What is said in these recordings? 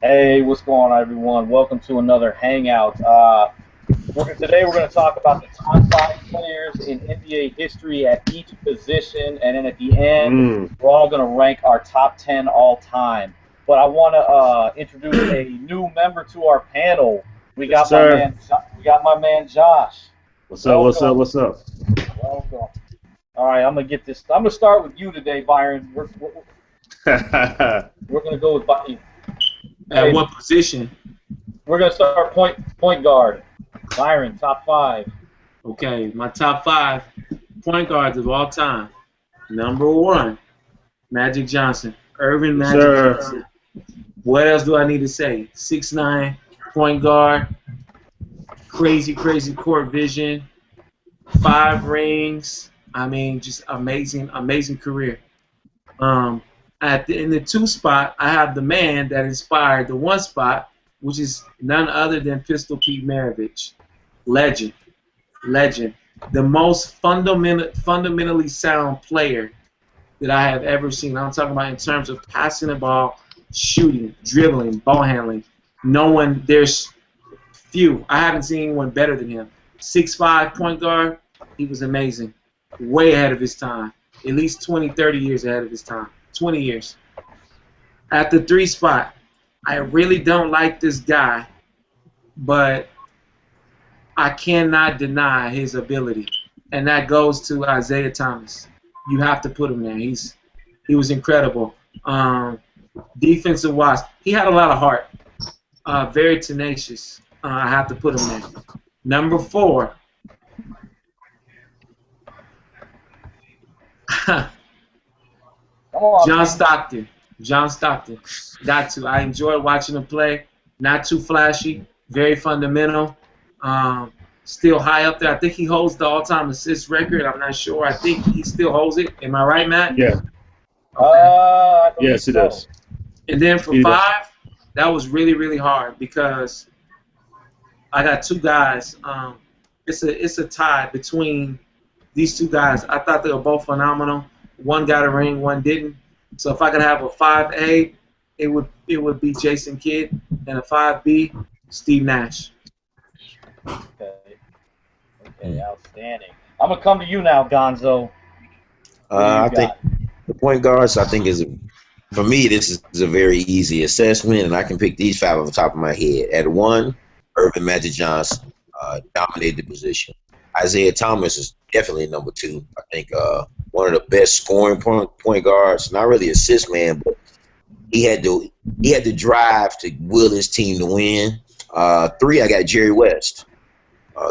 Hey, what's going on, everyone? Welcome to another Hangout. Today we're going to talk about the top five players in NBA history at each position, and then at the end, Mm. we're all going to rank our top 10 all time. But I want to introduce a new member to our panel. We Yes, got my sir. man. We got my man Josh. What's up? What's up? Welcome, What's up? welcome. All right, I'm gonna get this. I'm gonna start with you today, Byron. We're gonna go with Byron. At Hey, what position? we're gonna start point guard. Byron, top five. Okay, my top five point guards of all time. Number one, Magic Johnson. Irvin Yes, Magic sir. Johnson. What else do I need to say? 6'9", point guard, crazy, crazy court vision, 5 rings. I mean, just amazing, amazing career. Um, in the two spot, I have the man that inspired the one spot, which is none other than Pistol Pete Maravich. Legend. Legend. The most fundamentally sound player that I have ever seen. I'm talking about in terms of passing the ball, shooting, dribbling, ball handling. No one, there's few. I haven't seen anyone better than him. 6'5" point guard, he was amazing. Way ahead of his time. At least 20, 30 years ahead of his time. 20 years. At the three spot, I really don't like this guy, but I cannot deny his ability, and that goes to Isaiah Thomas. You have to put him there. He was incredible. Defensive wise, he had a lot of heart. Very tenacious. I have to put him there. Number four, Come on, John man. Stockton. John Stockton. Got to. I enjoy watching him play. Not too flashy. Very fundamental. Still high up there. I think he holds the all-time assist record. I'm not sure. I think he still holds it. Am I right, Matt? Yeah. I believe Yes, it so. does. And then for He does. five, that was really, really hard because I got two guys. It's a tie between these two guys. I thought they were both phenomenal. One got a ring, one didn't. So if I could have a 5A, it would be Jason Kidd, and a 5B, Steve Nash. Okay. Okay, outstanding. I'm gonna come to you now, Gonzo. Who do you I think got? the point guards. I think is for me. This is a very easy assessment, and I can pick these five off the top of my head. At one, Irvin Magic Johnson dominated the position. Isaiah Thomas is definitely number two. I think one of the best scoring point guards. Not really assist man, but he had to drive to will his team to win. Three, I got Jerry West,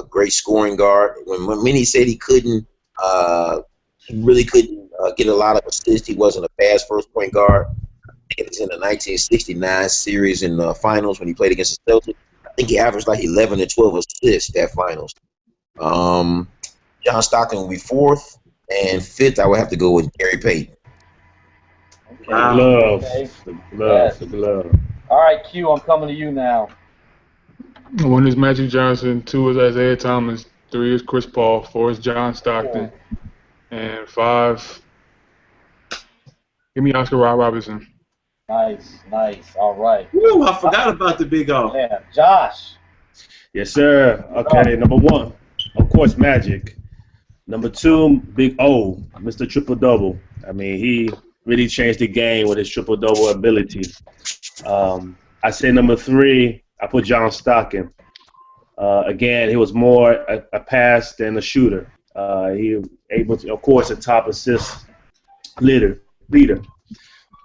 great scoring guard. When many said he really couldn't get a lot of assists. He wasn't a fast first point guard. It was in the 1969 series in the finals when he played against the Celtics. I think he averaged like 11 to 12 assists that finals. Um, John Stockton will be fourth, and fifth I would have to go with Gary Payton. Okay. The Wow. glove. Okay. The glove. Yes. The glove. All right, Q. I'm coming to you now. One is Magic Johnson, two is Isaiah Thomas, three is Chris Paul, four is John Stockton, and five, give me Oscar Robertson. Nice, nice. All right. Woo, I forgot about the Big O. Yeah, Josh. Yes, sir. Okay, number one, of course, Magic. Number two, Big O, Mr. Triple Double. I mean, he really changed the game with his triple double ability. I say number three, I put John Stockton. Again, he was more a pass than a shooter. He able to, of course, a top assist leader.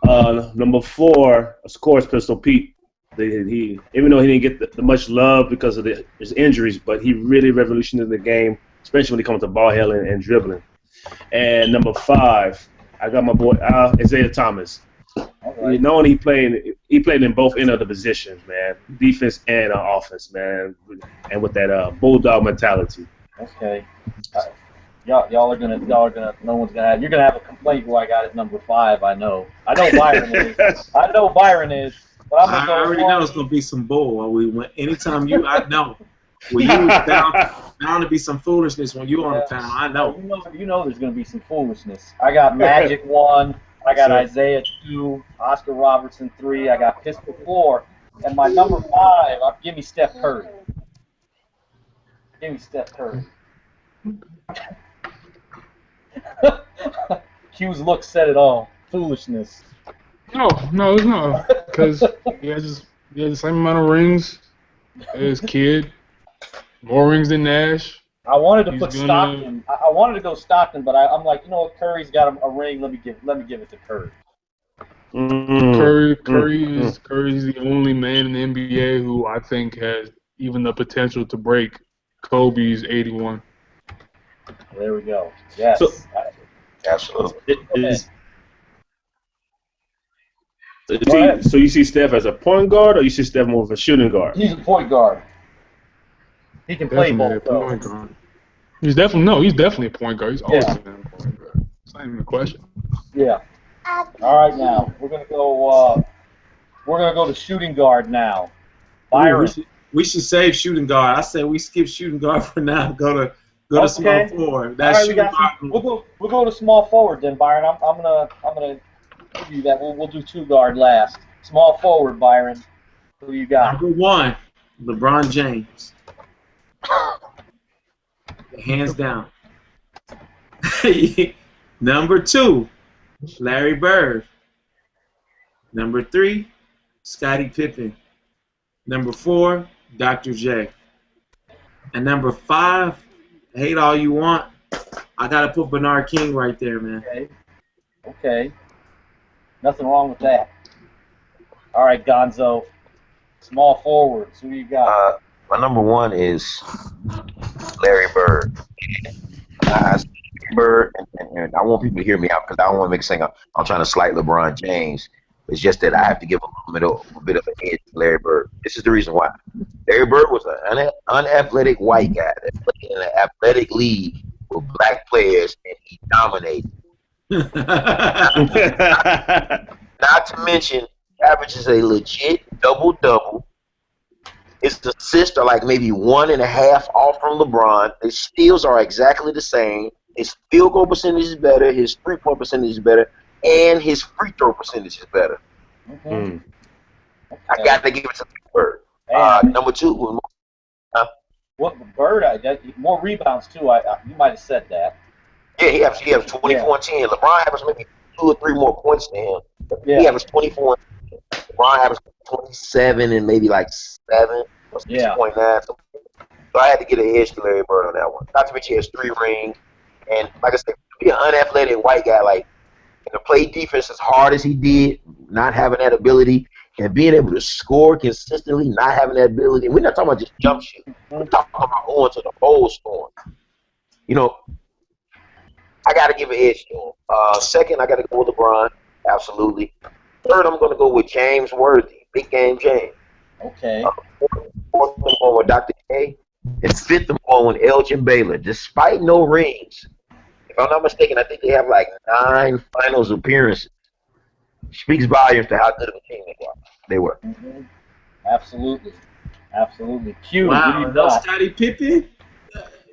Number four, of course, Pistol Pete. He even though he didn't get the much love because of his injuries, but he really revolutionized the game, especially when it comes to ball handling and dribbling. And number five, I got my boy Isaiah Thomas. All You right. know, he played in both end of the positions, man, defense and offense, man, and with that bulldog mentality. Okay. Y'all are gonna. No one's gonna have. You're gonna have a complaint who I got at number five. I know. I know Byron is. I know Byron is. But I'm I gonna go. already know it's gonna be some bull. Anytime I know. When you bound to be some foolishness when you on the panel. I know. You know there's going to be some foolishness. I got Magic 1. I got Sure. Isaiah 2. Oscar Robertson 3. I got Pistol 4. And my number 5, give me Steph Curry. Give me Steph Curry. Q's look said it all. Foolishness. No, it's not. Because he has the same amount of rings as Kidd. More rings than Nash. I wanted to He's put gonna- Stockton. I wanted to go Stockton, but I'm like, you know what? Curry's got a ring. Let me give it to Curry. Curry's the only man in the NBA who I think has even the potential to break Kobe's 81. There we go. Yes. So- Absolutely. So you see Steph as a point guard, or you see Steph more of a shooting guard? He's a point guard. He can play Definitely both, a though. point guard. He's definitely a point guard. He's always Yeah. been a point guard. It's not even a question. Yeah. All right, now we're gonna go. We're gonna go to shooting guard now. Byron. We should save shooting guard. I say we skip shooting guard for now. Go to small Okay. forward. All That's right, we shooting got. guard. We'll go to small forward then, Byron. I'm gonna give you that. We'll do 2 guard last. Small forward, Byron. Who you got? Number 1, LeBron James. Hands down. Number 2, Larry Bird. Number 3, Scottie Pippen. Number 4, Dr. J. And number 5, hate all you want, I gotta put Bernard King right there, man. Okay. Nothing wrong with that. All right, Gonzo. Small forwards. Who you got? My number 1 is Larry Bird. I say Bird, and I want people to hear me out because I don't want to make it saying I'm trying to slight LeBron James. It's just that I have to give a bit of an edge to Larry Bird. This is the reason why. Larry Bird was an unathletic white guy that played in an athletic league with black players, and he dominated. Not to mention, averages a legit double-double. His assists are like maybe 1.5 off from LeBron. His steals are exactly the same. His field goal percentage is better. His three-point percentage is better. And his free throw percentage is better. Okay. I got to give it to Bird. And Number 2. what Bird? More rebounds too. You might have said that. Yeah, he has 24 and 10. LeBron averages maybe 2 or 3 more points than him. Yeah. He averaged 24. LeBron averaged 27 and maybe like 7 or 6.9. So I had to get an edge to Larry Bird on that one. Not to mention he has 3 rings. And like I said, to be an unathletic white guy, like, and to play defense as hard as he did, not having that ability, and being able to score consistently, not having that ability. We're not talking about just jump shoot. We're talking about going to the bowl scoring. You know, I got to give an edge to him. Second, I got to go with LeBron. Absolutely. Third, I'm going to go with James Worthy, Big Game James. Okay. Fourth, I'm going with Dr. K. And fifth, I'm going with Elgin Baylor. Despite no rings, if I'm not mistaken, I think they have like 9 finals appearances. Speaks volumes to how good of a team they were. Mm-hmm. Absolutely. Q, Wow, what do you no got? Scottie Pippen?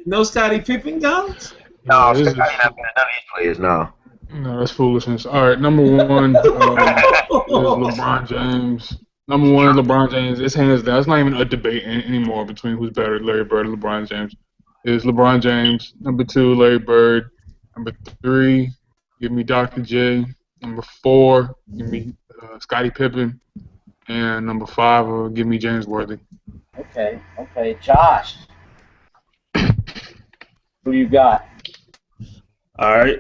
No Scottie Pippen, guys? No, this Scottie is- not being none of these players, no. No, that's foolishness. All right, number 1 is LeBron James. Number 1 is LeBron James. It's hands down. It's not even a debate anymore between who's better, Larry Bird or LeBron James. It's LeBron James. Number 2, Larry Bird. Number 3, give me Dr. J. Number 4, give me Scottie Pippen. And number 5, give me James Worthy. Okay. Josh, who you got? All right.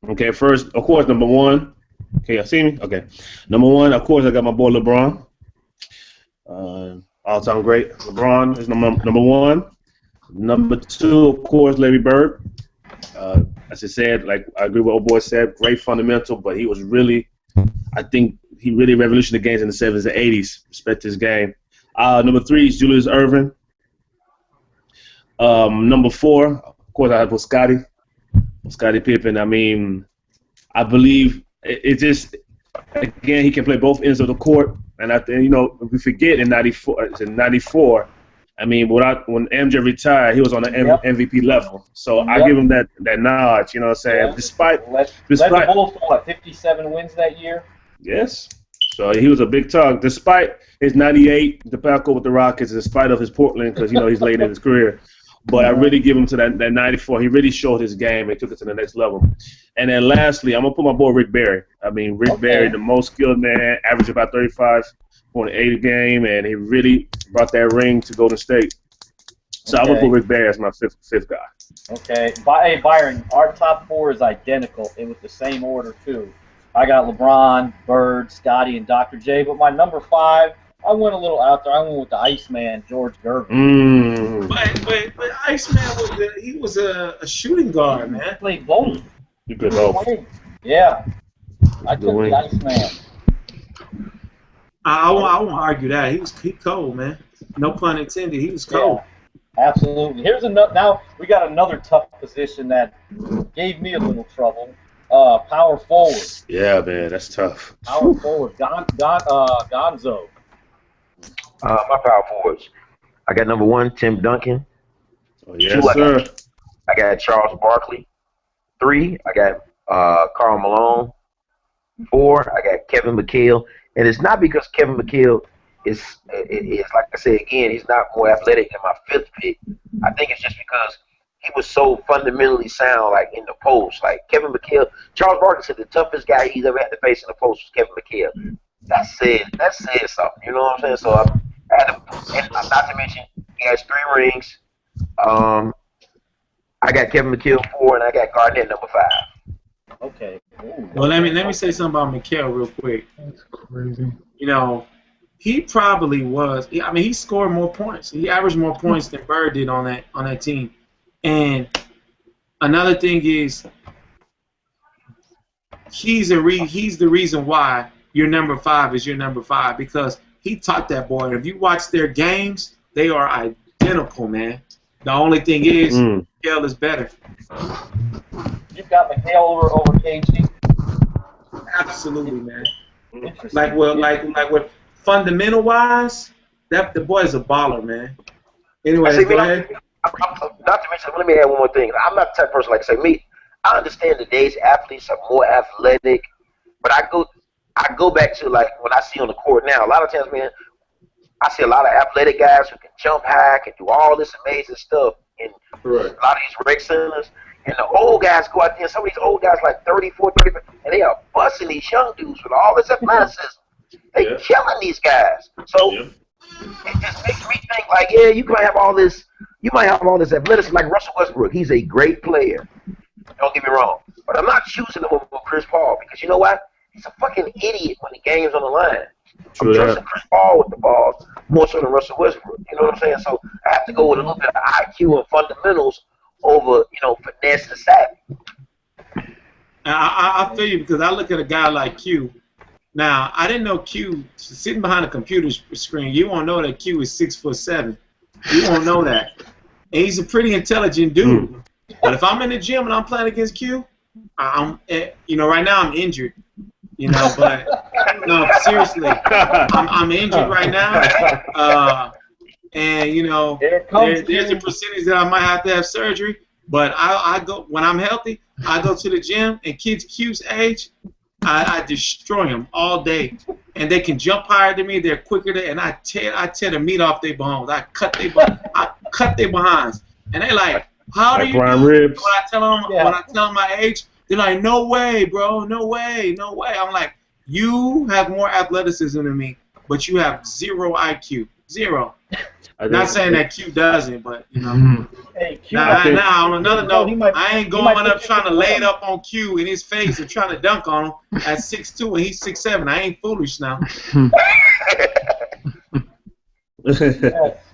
Okay, first, of course, number 1. Okay, y'all see me? Okay. Number 1, of course, I got my boy LeBron. All-time great. LeBron is number 1. Number 2, of course, Larry Bird. As I said, like I agree with what old boy said, great fundamental, but he was really, I think he really revolutionized the games in the 70s and 80s. Respect his game. Number 3 is Julius Erving. Number 4, of course, I have with Scottie Pippen. I mean, I believe it just, again, he can play both ends of the court. And I think, we forget in '94, I mean, when MJ retired, he was on the MVP level. So I give him that nod, you know what I'm saying? Yeah. Despite Led the Bulls to what, 57 wins that year? Yes. So he was a big target, despite his 98 debacle with the Rockets, in spite of his Portland, because he's late in his career. But I really give him to that 94. He really showed his game and took it to the next level. And then lastly, I'm gonna put my boy Rick Barry. I mean, Rick Barry, the most skilled man, averaged about 35.8 a game, and he really brought that ring to Golden State. So I'm gonna put Rick Barry as my fifth guy. Okay. Hey, Byron, our top 4 is identical. It was the same order, too. I got LeBron, Bird, Scotty, and Dr. J. But my number 5, I went a little out there. I went with the Iceman, George Gervin. But Iceman was a shooting guard, man. He played both. You could hope. Yeah. I took the Iceman. I won't argue that. He cold, man. No pun intended. He was cold. Yeah. Absolutely. Here's another. Now we got another tough position that gave me a little trouble. Power forward. Yeah, man, that's tough. Power forward. Gonzo. My power forwards. I got number 1, Tim Duncan. Oh, yes, 2, sir. I got Charles Barkley. 3, I got Karl Malone. 4, I got Kevin McHale. And it's not because Kevin McHale is like I said again, he's not more athletic than my 5th pick. I think it's just because he was so fundamentally sound, like in the post. Like Kevin McHale, Charles Barkley said the toughest guy he's ever had to face in the post was Kevin McHale. That said something. You know what I'm saying? So I had to, and not to mention he has 3 rings. I got Kevin McHale 4, and I got Garnett number 5. Okay. Ooh. Well, let me say something about McHale real quick. That's crazy. You know, he probably was. I mean, he scored more points. He averaged more points than Bird did on that team. And another thing is, he's the reason why your number 5 is your number 5, because he taught that boy. And if you watch their games, they are identical, man. The only thing is, McHale is better. You've got McHale over KG. Absolutely, man. Like what fundamental wise, that the boy is a baller, man. Anyway, go ahead. Not to mention, let me add one more thing. I'm not the type of person like to say me. I understand today's athletes are more athletic, but I go back to like when I see on the court now. A lot of times, man, I see a lot of athletic guys who can jump high, can do all this amazing stuff in a lot of these rec centers. And the old guys go out there, some of these old guys like 34, 35, and they are busting these young dudes with all this athleticism. They killing these guys. So it just makes me think like, yeah, you might have all this athleticism like Russell Westbrook. He's a great player. Don't get me wrong. But I'm not choosing him over Chris Paul because you know what? He's a fucking idiot when the game's on the line. I'm trusting Chris Paul with the ball more so than Russell Westbrook. You know what I'm saying? So I have to go with a little bit of IQ and fundamentals over, finesse and savvy. I feel you because I look at a guy like Q. Now, I didn't know Q, sitting behind a computer screen, you won't know that Q is 6'7". You won't know that. And he's a pretty intelligent dude. But if I'm in the gym and I'm playing against Q, right now I'm injured. But no, seriously, I'm injured right now. And there's a percentage that I might have to have surgery. But I go when I'm healthy. I go to the gym, and kids Q's age, I destroy them all day. And they can jump higher than me. They're quicker than, and I tear the meat off their bones. I cut their behinds. And they like, how do you do it? When I tell them my age, they're like, no way, bro, no way, no way. I'm like, you have more athleticism than me, but you have 0 IQ, 0. Not saying that Q doesn't, but Hey, Q. Now on another note, I ain't going up trying to lay it up on Q in his face and trying to dunk on him at 6'2" and he's 6'7". I ain't foolish now.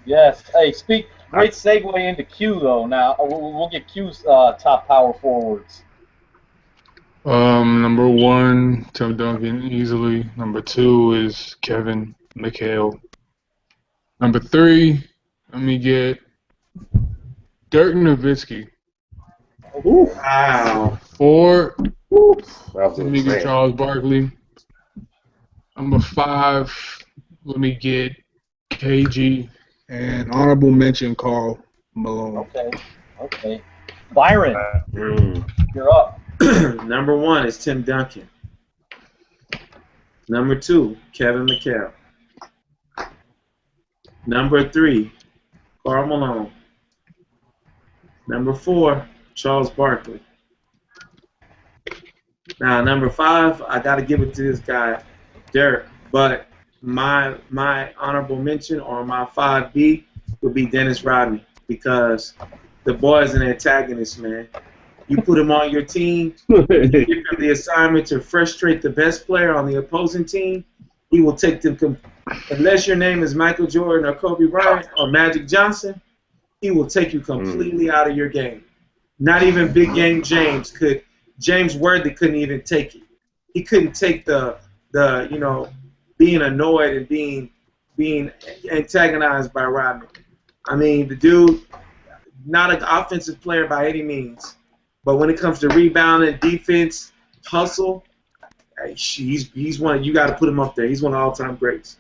Yes. Hey, great segue into Q though. Now we'll get Q's top power forwards. Number 1, Tim Duncan, easily. Number 2 is Kevin McHale. Number 3, let me get Dirk Nowitzki. Wow. 4, let me get Charles Barkley. Number 5, let me get KG. And honorable mention, Karl Malone. Okay. Byron, you're up. Number 1 is Tim Duncan. Number 2, Kevin McHale. Number 3, Karl Malone. Number 4, Charles Barkley. Now, number 5, I got to give it to this guy, Dirk. But my honorable mention or my 5B would be Dennis Rodman, because the boy is an antagonist, man. You put him on your team, you give him the assignment to frustrate the best player on the opposing team, he will take them. Unless your name is Michael Jordan or Kobe Bryant or Magic Johnson, he will take you completely out of your game. Not even Big Game James could. James Worthy couldn't even take it. He couldn't take the being annoyed and being antagonized by Rodman. I mean, the dude, not an offensive player by any means, but when it comes to rebounding, defense, hustle, he's one. You got to put him up there. He's one of all-time greats.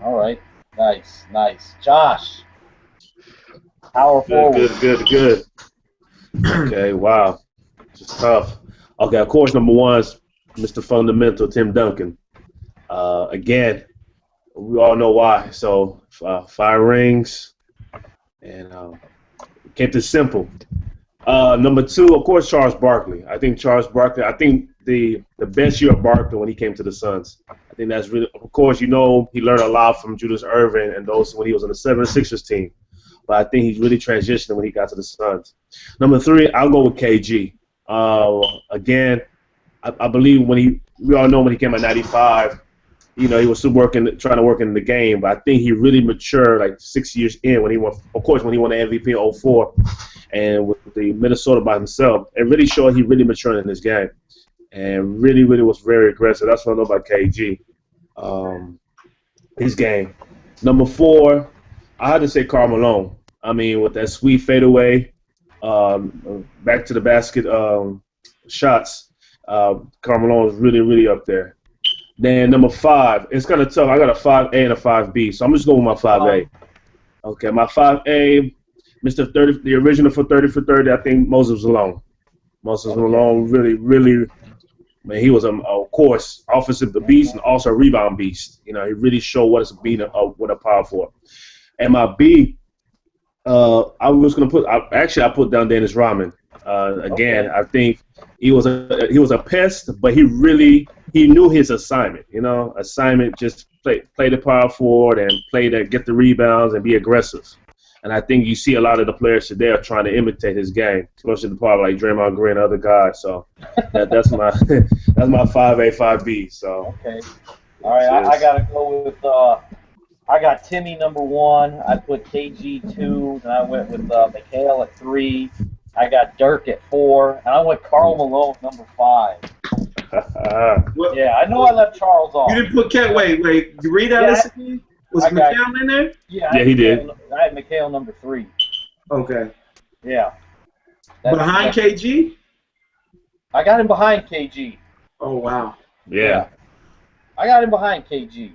All right, nice. Josh, power forward. Good. Okay, wow. It's tough. Okay, of course, number 1 is Mr. Fundamental, Tim Duncan. Again, we all know why. So, 5 rings, and kept it simple. Number 2, of course, Charles Barkley. I think the best year of Barkley when he came to the Suns. I think that's really, of course, he learned a lot from Julius Erving and those when he was on the 76ers team. But I think he's really transitioned when he got to the Suns. Number 3, I'll go with KG. Again, I believe we all know when he came at 95, he was still trying to work in the game, but I think he really matured like 6 years in when he won the MVP in 2004 and with the Minnesota by himself. It really showed he really matured in this game and really was very aggressive. That's what I know about KG. His game. Number 4, I had to say Karl Malone. I mean, with that sweet fadeaway, back to the basket shots, Karl Malone is really up there. Then number 5, it's kind of tough. I got a 5A and a 5B, so I'm just going with my 5A. Okay, my 5A, Mr. 30, the original for 30 for 30, I think Moses Malone. Moses Malone really, man, he was, of course, offensive beast and also a rebound beast. He really showed what it's being with a power forward. And my B, I was going to put, I put down Dennis Rodman. Again, I think he was a pest, but he knew his assignment. Assignment just play the power forward and get the rebounds and be aggressive. And I think you see a lot of the players today are trying to imitate his game, especially the part like Draymond Green and other guys. So that's my 5A, 5B. So okay, all right, I gotta go with I got Timmy number 1. I put KG 2, and I went with McHale at 3. I got Dirk at 4, and I went Karl Malone number 5. Yeah, I know I left Charles off. You didn't put Cat. Wait. You read that list again? Was McHale in there? Yeah, he did. I had McHale number 3. Okay. Yeah. Behind KG? I got him behind KG. Oh, wow. Yeah. I got him behind KG.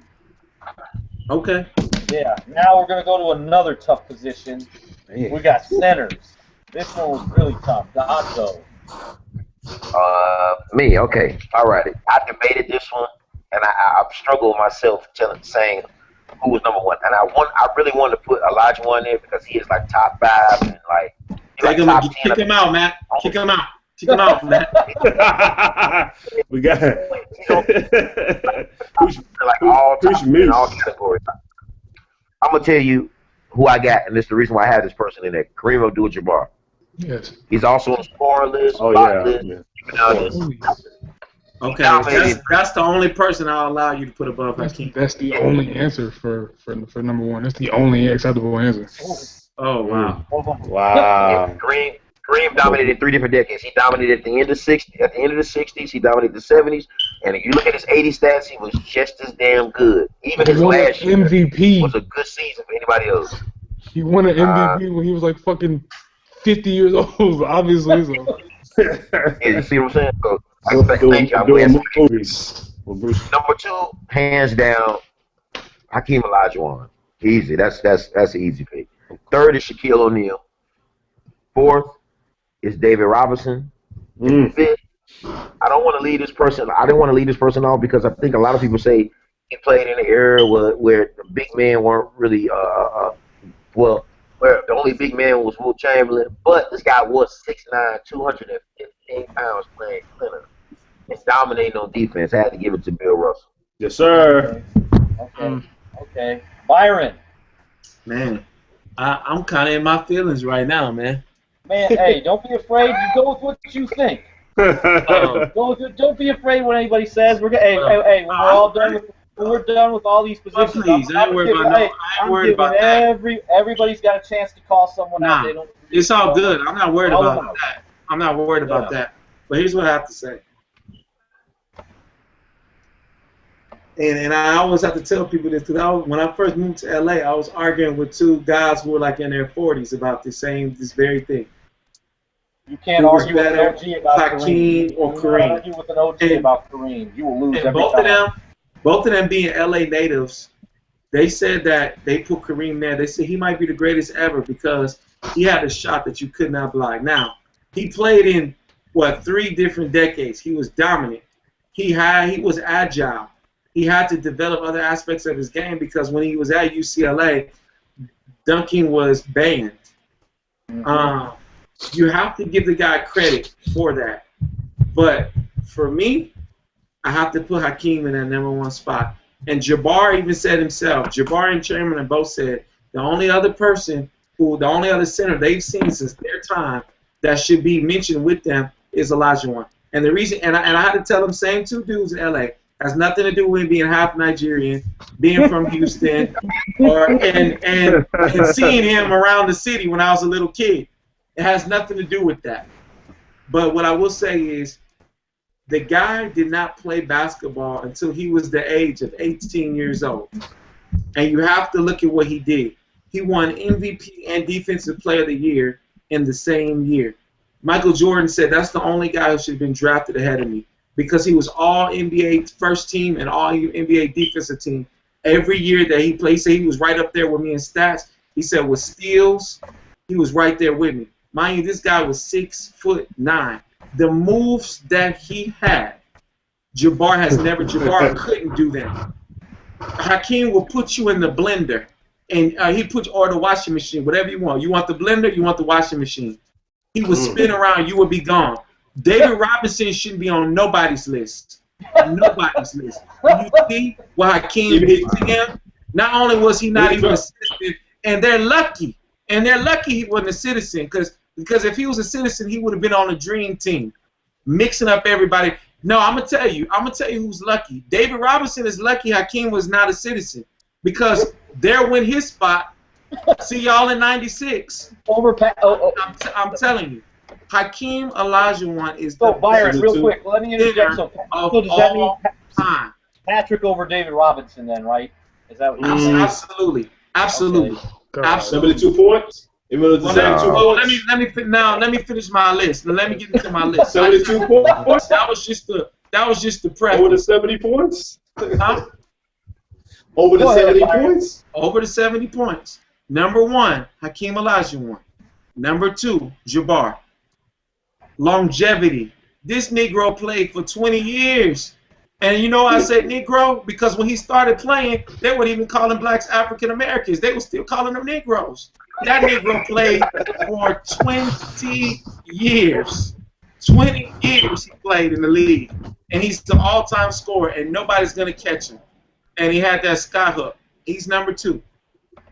Okay. Yeah. Now we're going to go to another tough position. Man. We got centers. This one was really tough. Dotso. Me, okay. All right. I debated this one, and I've struggled with myself saying who was number 1. And I really wanted to put Olajuwon in there because he is like top 5 and kick him out, Matt. Kick him out. Kick him out, Matt. We got all categories. I'm gonna tell you who I got, and this is the reason why I have this person in there. Kareem Abdul-Jabbar. Yes. He's also on the scoring list. Oh yeah. Okay, that's the only person I'll allow you to put above Hakeem. That's the only answer for number 1. That's the only acceptable answer. Oh wow! Wow. Kareem dominated 3 different decades. He dominated at the end of the 60s. He dominated the 70s. And if you look at his 80 stats, he was just as damn good. Even his last year MVP was a good season for anybody else. He won an MVP when he was like fucking 50 years old, obviously. So. Yeah, you see what I'm saying? So, thank you. Movies. Number 2, hands down, Hakeem Olajuwon. Easy. That's an easy pick. 3rd is Shaquille O'Neal. 4th is David Robinson. 5th I don't want to leave this person. I didn't want to leave this person off because I think a lot of people say he played in an era where the big men weren't really well, where the only big man was Will Chamberlain, but this guy was 6'9", 215 pounds playing center and dominating on defense. I had to give it to Bill Russell. Yes, sir. Okay. Byron. Man, I'm kind of in my feelings right now, man. Man, hey, don't be afraid. You go with what you think. Don't be afraid what anybody says. Hey, when we're all done with. When we're done with all these positions, Please, I ain't worried about that. Everybody's got a chance to call someone out. They don't. It's all good. I'm not worried about that. I'm not worried about that. But here's what I have to say. And I always have to tell people this because when I first moved to LA, I was arguing with two guys who were like in their 40s about this very thing. You can't argue with an OG about Hakeem or Kareem. Argue with an OG about Kareem. You will lose every time. Both of them being LA natives, they said that they put Kareem there. They said he might be the greatest ever because he had a shot that you could not block. Now, he played in, 3 different decades. He was dominant. He was agile. He had to develop other aspects of his game because when he was at UCLA, dunking was banned. You have to give the guy credit for that. But for me, I have to put Hakeem in that #1 spot. And Jabbar even said himself, Jabbar and Chamberlain both said, the only other center they've seen since their time that should be mentioned with them is Olajuwon. And the reason, and I had to tell them, same two dudes in LA, has nothing to do with being half Nigerian, being from Houston, and seeing him around the city when I was a little kid. It has nothing to do with that. But what I will say is, the guy did not play basketball until he was the age of 18 years old. And you have to look at what he did. He won MVP and Defensive Player of the Year in the same year. Michael Jordan said that's the only guy who should have been drafted ahead of me because he was all NBA first team and all NBA defensive team. Every year that he played, he said he was right up there with me in stats. He said with steals, he was right there with me. Mind you, this guy was 6'9". The moves that he had, Jabbar couldn't do them. Hakeem will put you in the blender, and or the washing machine, whatever you want. You want the blender, you want the washing machine. He would spin around, you would be gone. David Robinson shouldn't be on nobody's list. Nobody's list. When you see what Hakeem did to him, not only was he not even a citizen, and they're lucky he wasn't a citizen, because if he was a citizen, he would have been on the dream team, mixing up everybody. No, I'm gonna tell you who's lucky. David Robinson is lucky Hakeem was not a citizen, because there went his spot. See y'all in '96. I'm telling you, Hakeem Olajuwon is the Byron, real quick, let me interject. So does that mean Patrick over David Robinson then, right? Is that what you're saying? Absolutely. Absolutely. Okay. Absolutely. 72 points? Let me finish my list. Let me get into my list. 72 points? That was just the preface. Over the 70 points? Huh? Over the 70 points? Over the 70 points. Number 1, Hakeem Olajuwon. Number 2, Jabbar. Longevity. This Negro played for 20 years. And you know why I said Negro? Because when he started playing, they weren't even calling blacks African Americans. They were still calling them Negroes. That Negro played for 20 years. 20 years he played in the league. And he's the all-time scorer, and nobody's going to catch him. And he had that sky hook. He's number 2.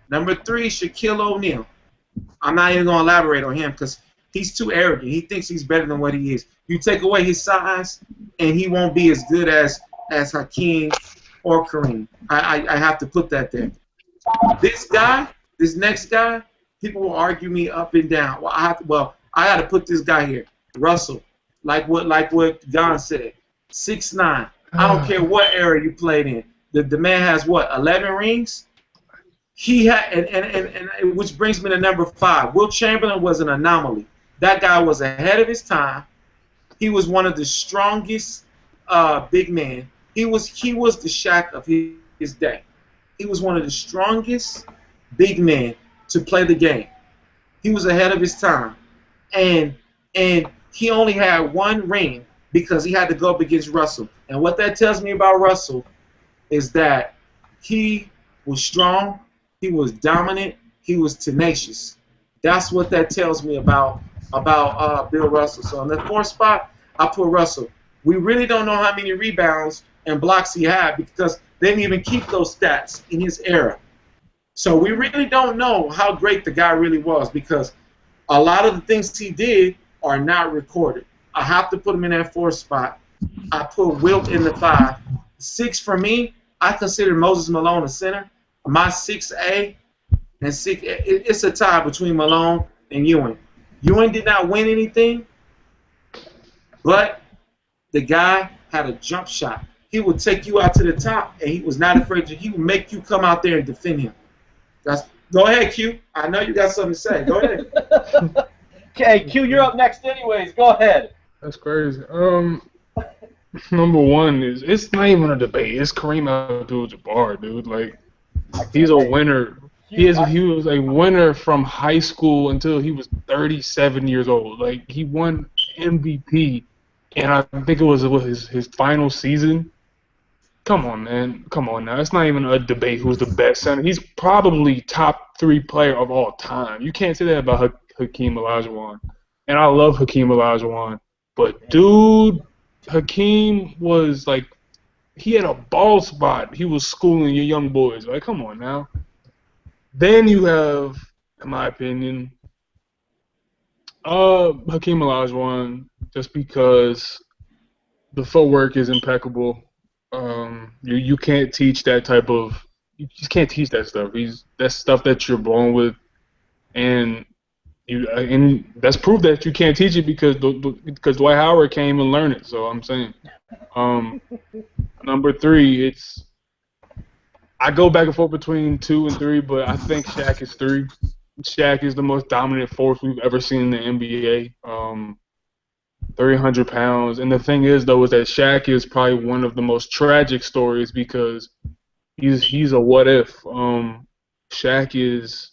Number 3, Shaquille O'Neal. I'm not even going to elaborate on him because he's too arrogant. He thinks he's better than what he is. You take away his size, and he won't be as good as Hakeem or Kareem. I have to put that there. This next guy, people will argue me up and down. I had to put this guy here, Russell. Like what Gon said, 6'9". I don't care what era you played in. The man has 11 rings. He had, and which brings me to number 5. Will Chamberlain was an anomaly. That guy was ahead of his time. He was one of the strongest big men. He was the Shaq of his day. He was one of the strongest big men to play the game. He was ahead of his time, and he only had 1 ring, because he had to go up against Russell. And what that tells me about Russell is that he was strong, he was dominant, he was tenacious. That's what that tells me about Bill Russell. So in the 4th spot, I put Russell. We really don't know how many rebounds and blocks he had because they didn't even keep those stats in his era. So we really don't know how great the guy really was because a lot of the things he did are not recorded. I have to put him in that 4th spot. I put Wilt in the 5. 6 for me, I consider Moses Malone a center. My 6A and 6, it's a tie between Malone and Ewing. Ewing did not win anything, but the guy had a jump shot. He would take you out to the top, and he was not afraid to. He would make you come out there and defend him. Go ahead, Q. I know you got something to say. Go ahead. Okay, Q, you're up next anyways. Go ahead. That's crazy. Number 1 is it's not even a debate. It's Kareem Abdul-Jabbar, dude. Like he's a winner. He was a winner from high school until he was 37 years old. Like he won MVP, and I think it was his final season. Come on, man. Come on now. It's not even a debate who's the best center. He's probably top 3 player of all time. You can't say that about Hakeem Olajuwon. And I love Hakeem Olajuwon. But, dude, Hakeem was like, he had a ball spot. He was schooling your young boys. Like, come on now. Then you have, in my opinion, Hakeem Olajuwon, just because the footwork is impeccable. You can't teach that type of. You just can't teach that stuff. That's stuff that you're born with, and that's proof that you can't teach it because Dwight Howard came and learned it. So I'm saying, number 3, I go back and forth between 2 and 3, but I think Shaq is 3. Shaq is the most dominant force we've ever seen in the NBA. 300 pounds. And the thing is, though, is that Shaq is probably one of the most tragic stories because he's a what if. Shaq is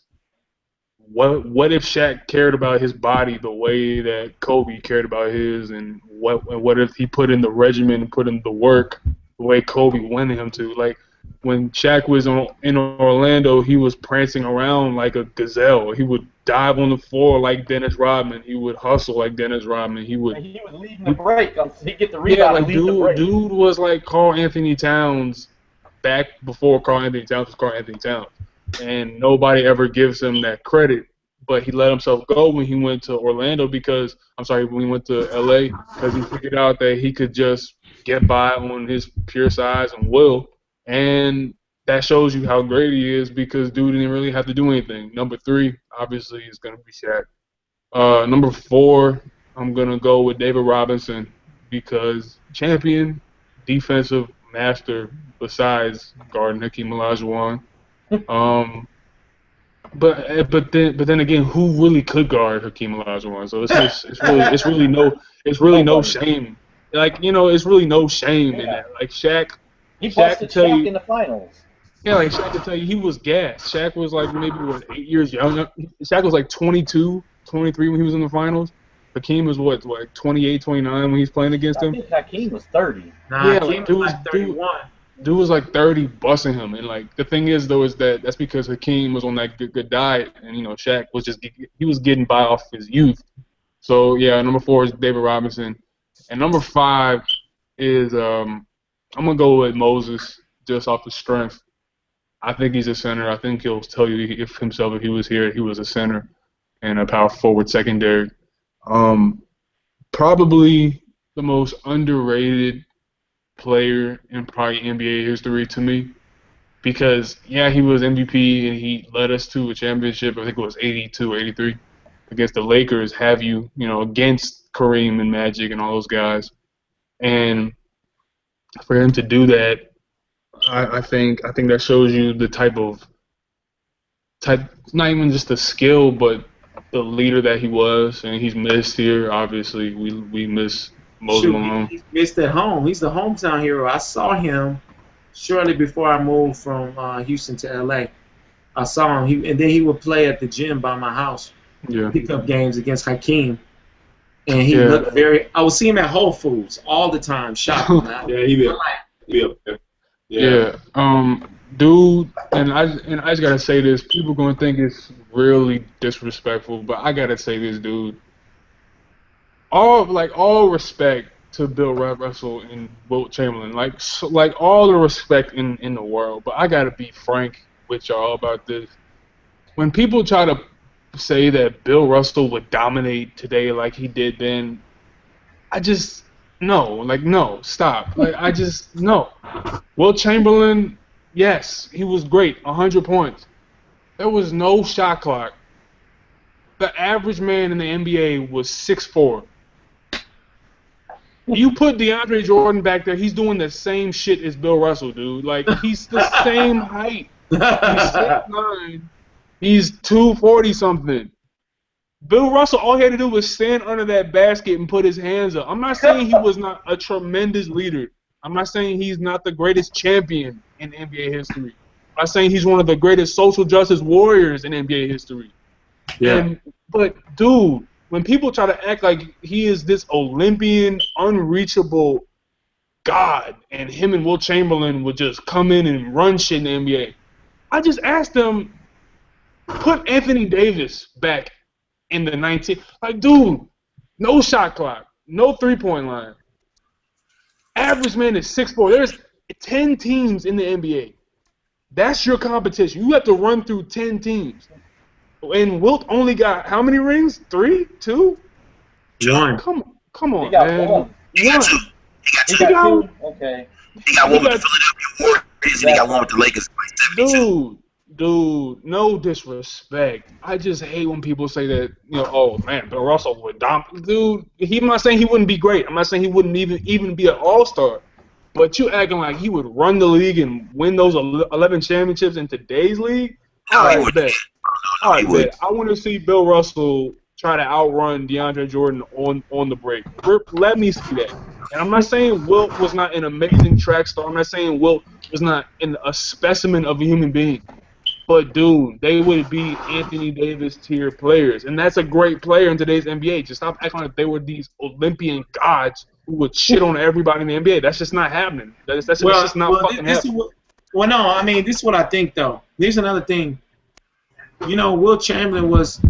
what if Shaq cared about his body the way that Kobe cared about his, and what if he put in the regimen and put in the work the way Kobe wanted him to? Like when Shaq was in Orlando, he was prancing around like a gazelle. He would dive on the floor like Dennis Rodman. He would hustle like Dennis Rodman. He would lead the break. He'd get the rebound and lead the break. Dude was like Karl Anthony Towns back before Karl Anthony Towns was Karl Anthony Towns. And nobody ever gives him that credit. But he let himself go when he went to Orlando when he went to LA, because he figured out that he could just get by on his pure size and will. And that shows you how great he is because dude didn't really have to do anything. Number 3, obviously, is going to be Shaq. Number 4, I'm going to go with David Robinson because champion, defensive master besides guarding Hakeem Olajuwon. But then again, who really could guard Hakeem Olajuwon? So it's really no shame. Like, it's really no shame in that. Like Shaq. He busted Shaq in the finals. Yeah, like Shaq could tell you he was gassed. Shaq was like maybe 8 years young. Shaq was like 22, 23 when he was in the finals. Hakeem was like 28, 29 when he was playing against him. I think Hakeem was 30. Nah, Hakeem was like 31. Dude was like 30 busting him. And like the thing is though is that's because Hakeem was on that good diet, and Shaq was he was getting by off his youth. So yeah, number 4 is David Robinson. And number 5 is I'm going to go with Moses just off the strength. I think he's a center. I think he'll tell you if he was here, he was a center and a power forward secondary. Probably the most underrated player in probably NBA history to me because, yeah, he was MVP and he led us to a championship. I think it was 82 or 83 against the Lakers, against Kareem and Magic and all those guys. And for him to do that, I think that shows you the type, not even just the skill, but the leader that he was, and he's missed here. Obviously, we miss Moses Malone. He's missed at home. He's the hometown hero. I saw him shortly before I moved from Houston to LA. I saw him, and then he would play at the gym by my house. Yeah. Pickup games against Hakeem. and he Yeah. looked very. I would see him at Whole Foods all the time shopping. Man. Yeah, he be I'm like, up there. Yeah. Dude, and I just gotta say this. People gonna think it's really disrespectful, but I gotta say this, dude. All respect to Bill Russell and Wilt Chamberlain, like all the respect in the world. But I gotta be frank with y'all about this. When people try to say that Bill Russell would dominate today like he did then, I just no, stop. No. Wilt Chamberlain, yes, he was great, 100 points. There was no shot clock. The average man in the NBA was 6'4". You put DeAndre Jordan back there, he's doing the same shit as Bill Russell, dude. Like, he's the same height. He's 6'9". He's 240 something. Bill Russell, all he had to do was stand under that basket and put his hands up. I'm not saying he was not a tremendous leader. I'm not saying he's not the greatest champion in NBA history. I'm not saying he's one of the greatest social justice warriors in NBA history. Yeah. But, dude, when people try to act like he is this Olympian, unreachable god, and him and Wilt Chamberlain would just come in and run shit in the NBA, I just asked them, put Anthony Davis back in the 19. Like, dude, no shot clock, no three-point line. Average man is 6'4". There's 10 teams in the NBA. That's your competition. You have to run through 10 teams. And Wilt only got how many rings? 3? 2? John. Come on, He got man. one. He got two. He got two. Okay. He got one with the Philadelphia Warriors, and he got one with the Lakers. By 72. Dude, no disrespect. I just hate when people say that, oh man, Bill Russell would dominate. Dude, I'm not saying he wouldn't be great. I'm not saying he wouldn't even be an all-star. But you acting like he would run the league and win those 11 championships in today's league? All right, bet. All right, bet. I want to see Bill Russell try to outrun DeAndre Jordan on the break. Let me see that. And I'm not saying Wilt was not an amazing track star. I'm not saying Wilt was not a specimen of a human being. But, dude, they would be Anthony Davis tier players. And that's a great player in today's NBA. Just stop acting like they were these Olympian gods who would shit on everybody in the NBA. That's just not happening. That's just not fucking happening. This is what I think, though. Here's another thing. Wilt Chamberlain was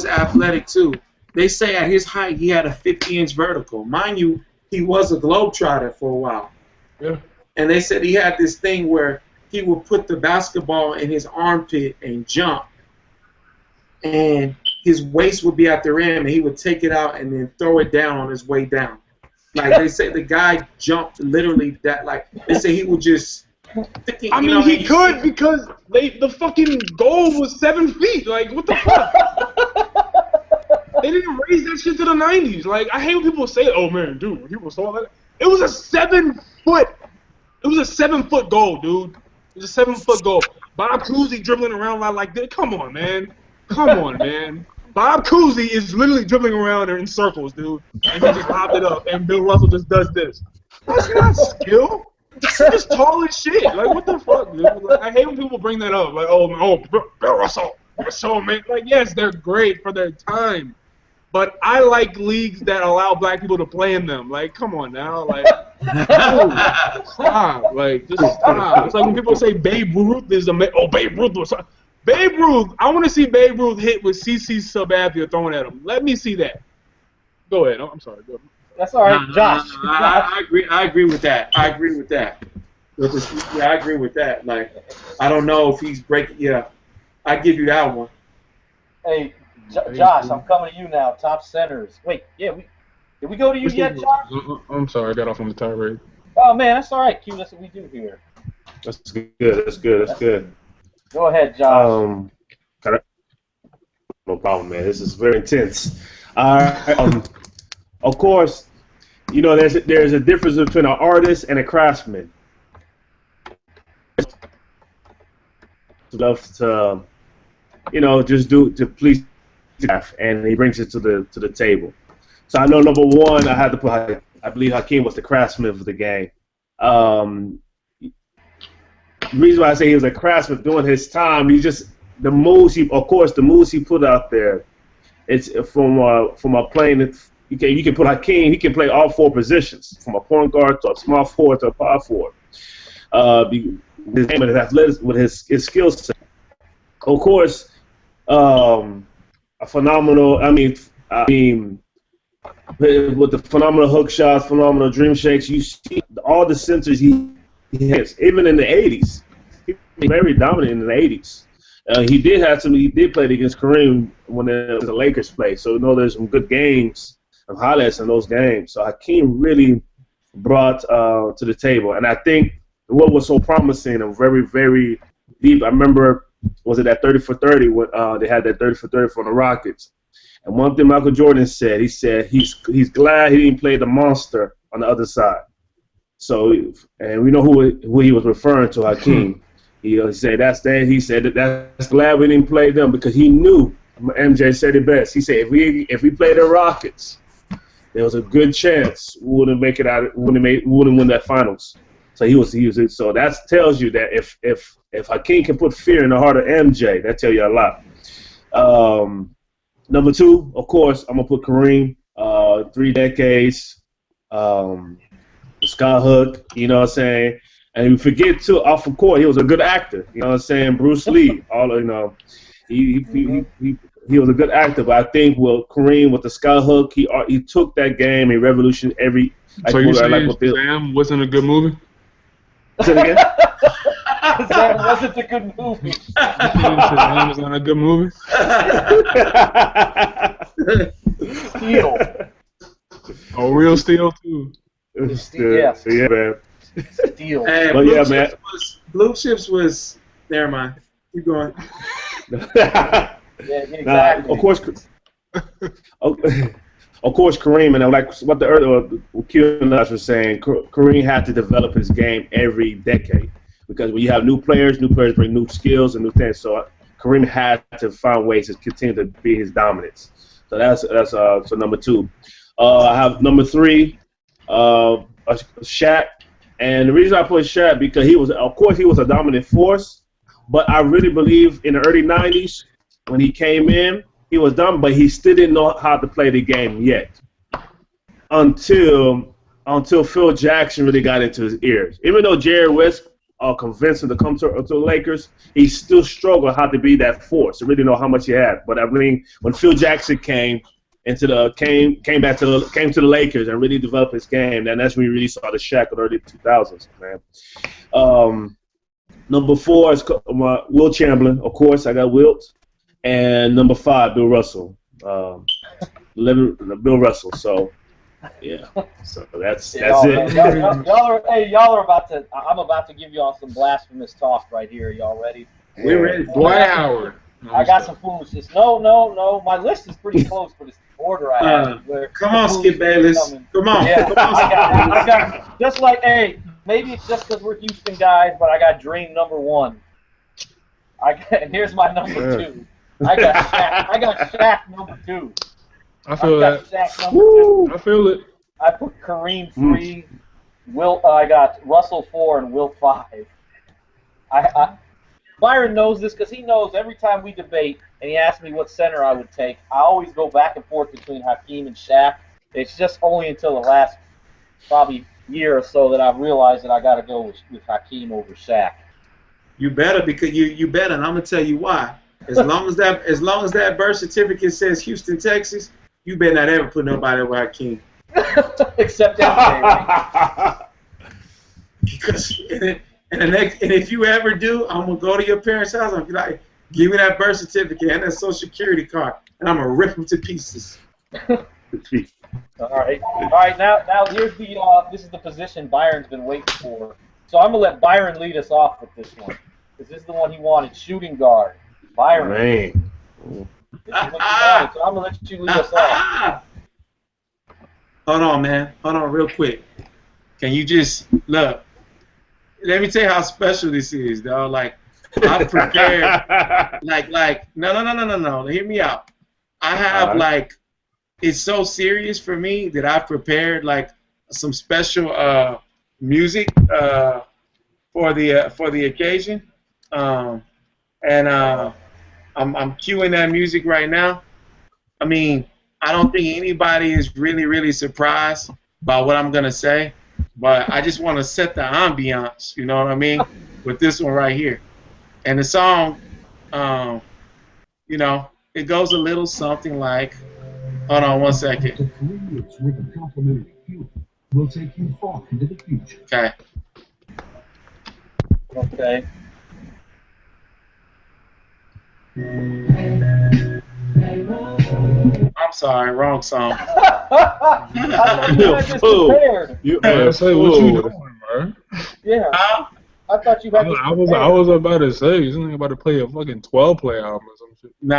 athletic, too. They say at his height he had a 50-inch vertical. Mind you, he was a globetrotter for a while. Yeah. And they said he had this thing where he would put the basketball in his armpit and jump, and his waist would be at the rim, and he would take it out and then throw it down on his way down. Like, they say the guy jumped literally that, like, they say he would just... he could because the fucking goal was 7 feet. Like, what the fuck? They didn't raise that shit to the 90s. Like, I hate when people say, oh, man, dude, he was so like... It was a 7-foot... It was a 7-foot goal, dude. It was a 7-foot goal. Bob Cousy dribbling around like that. Come on, man. Bob Cousy is literally dribbling around there in circles, dude. And he just lobbed it up, and Bill Russell just does this. That's not skill. He's just tall as shit. Like, what the fuck, dude? Like, I hate when people bring that up. Like, Bill Russell. Man. Like, yes, they're great for their time. But I like leagues that allow black people to play in them. Like, come on now. Like, dude, stop. Like, just stop. It's like when people say Babe Ruth is Babe Ruth was... Babe Ruth, I want to see Babe Ruth hit with CC Sabathia throwing at him. Let me see that. Go ahead. I'm sorry. Go ahead. That's all right, Josh. I agree with that. I agree with that. Like, I don't know if he's breaking. Yeah, I give you that one. Hey, Josh, I'm coming to you now. Top centers. Wait, yeah, did we go to you yet, Josh? I'm sorry, I got off on the tirade. Oh man, that's all right, Q. That's what we do here. That's good. Go ahead, Josh. No problem, man. This is very intense. Of course, there's a difference between an artist and a craftsman. Love to, just do to please, and he brings it to the table. So I know number one, I had to put. I believe Hakeem was the craftsman of the game. The reason why I say he was a craftsman during his time, the moves he put out there. It's from a playing you can put Hakeem. He can play all 4 positions, from a point guard to a small forward to a power forward. His game and his athleticism, with his skill set. Of course, a phenomenal. I mean, with the phenomenal hook shots, phenomenal dream shakes, you see all the centers he has. Even in the '80s, he was very dominant in the '80s. He did play against Kareem when it was the Lakers play. So there's some good games and highlights in those games. So Hakeem really brought to the table, and I think what was so promising and very, very deep. I remember, was it that 30 for 30 when they had that 30 for 30 for the Rockets. And one thing Michael Jordan said, he said he's glad he didn't play the monster on the other side. So, and we know who he was referring to, Hakeem. He said that's glad we didn't play them, because he knew. MJ said it best. He said if we played the Rockets, there was a good chance we wouldn't make it out. We wouldn't win that finals. So he was. So that tells you that if Hakeem can put fear in the heart of MJ, that tells you a lot. Number 2, of course, I'm gonna put Kareem. 3 decades. Scott Hook. You know what I'm saying? And you forget too, off the court, he was a good actor. You know what I'm saying? Bruce Lee. He was a good actor. But I think with Kareem, with the Scott Hook, he took that game and revolutionized every. So you saying Shazam wasn't a good movie? Say it again? That wasn't a good movie. Shazam was not a good movie? Steel. Oh, Real Steel, too. Yes. Yeah, man. Steel. Hey, But yeah, man. Blue Chips was. Never mind. Keep going. Yeah, exactly. Of course, Kareem, and like what the earlier Q and us were saying, Kareem had to develop his game every decade, because when you have new players bring new skills and new things. So Kareem had to find ways to continue to be his dominance. So that's so number 2. I have number 3, Shaq, and the reason I put Shaq because he was a dominant force, but I really believe in the early '90s when he came in, he was done, but he still didn't know how to play the game yet until Phil Jackson really got into his ears. Even though Jerry West convinced him to come to the Lakers, he still struggled how to be that force. He really know how much he had. But I mean, when Phil Jackson came to the Lakers and really developed his game, and that's when we really saw the Shaq of the early 2000s, man. Number 4 is Wilt Chamberlain. Of course, I got Wilt. And number 5, Bill Russell. Bill Russell. So, yeah. So that's it. Y'all are about to. I'm about to give y'all some blasphemous talk right here. Y'all ready? We're ready. Dwight Howard. I got some foolishness. No. My list is pretty close for this order I have. Come on, Skip Bayless. Come on. Yeah, I got just like, maybe it's just because we're Houston guys, but I got Dream number 1. And here's my number 2. I got Shaq number 2. I feel that. Shaq number 2. I feel it. I put Kareem 3. Wilt. I got Russell 4 and Wilt 5. Byron knows this because he knows every time we debate and he asks me what center I would take, I always go back and forth between Hakeem and Shaq. It's just only until the last probably year or so that I've realized that I got to go with Hakeem over Shaq. You better, because you better, and I'm gonna tell you why. As long as that birth certificate says Houston, Texas, you better not ever put nobody over Hakeem. Except MJ, right? Because and if you ever do, I'm gonna go to your parents' house and be like, give me that birth certificate and that social security card, and I'm gonna rip them to pieces. All right. Now here's this is the position Byron's been waiting for. So I'm gonna let Byron lead us off with this one, because this is the one he wanted, shooting guard. Byron. Man. This is what you wanted, so I'm gonna let you lead us off. Hold on, man. Hold on, real quick. Can you just look? Let me tell you how special this is, dog. Like, I prepared. No. Hear me out. I have it's so serious for me that I've prepared some special music for the occasion, and I'm cueing that music right now. I mean, I don't think anybody is really surprised by what I'm gonna say, but I just want to set the ambiance. You know what I mean? With this one right here, and the song, you know, it goes a little something like. Hold on 1 second. Will take you far into the future. Okay. Okay. I'm sorry, wrong song. You a fool. You a Say what you fool. doing, bro? Yeah. I thought you had this I was about to say something about to play a fucking 12-play album or some shit. No.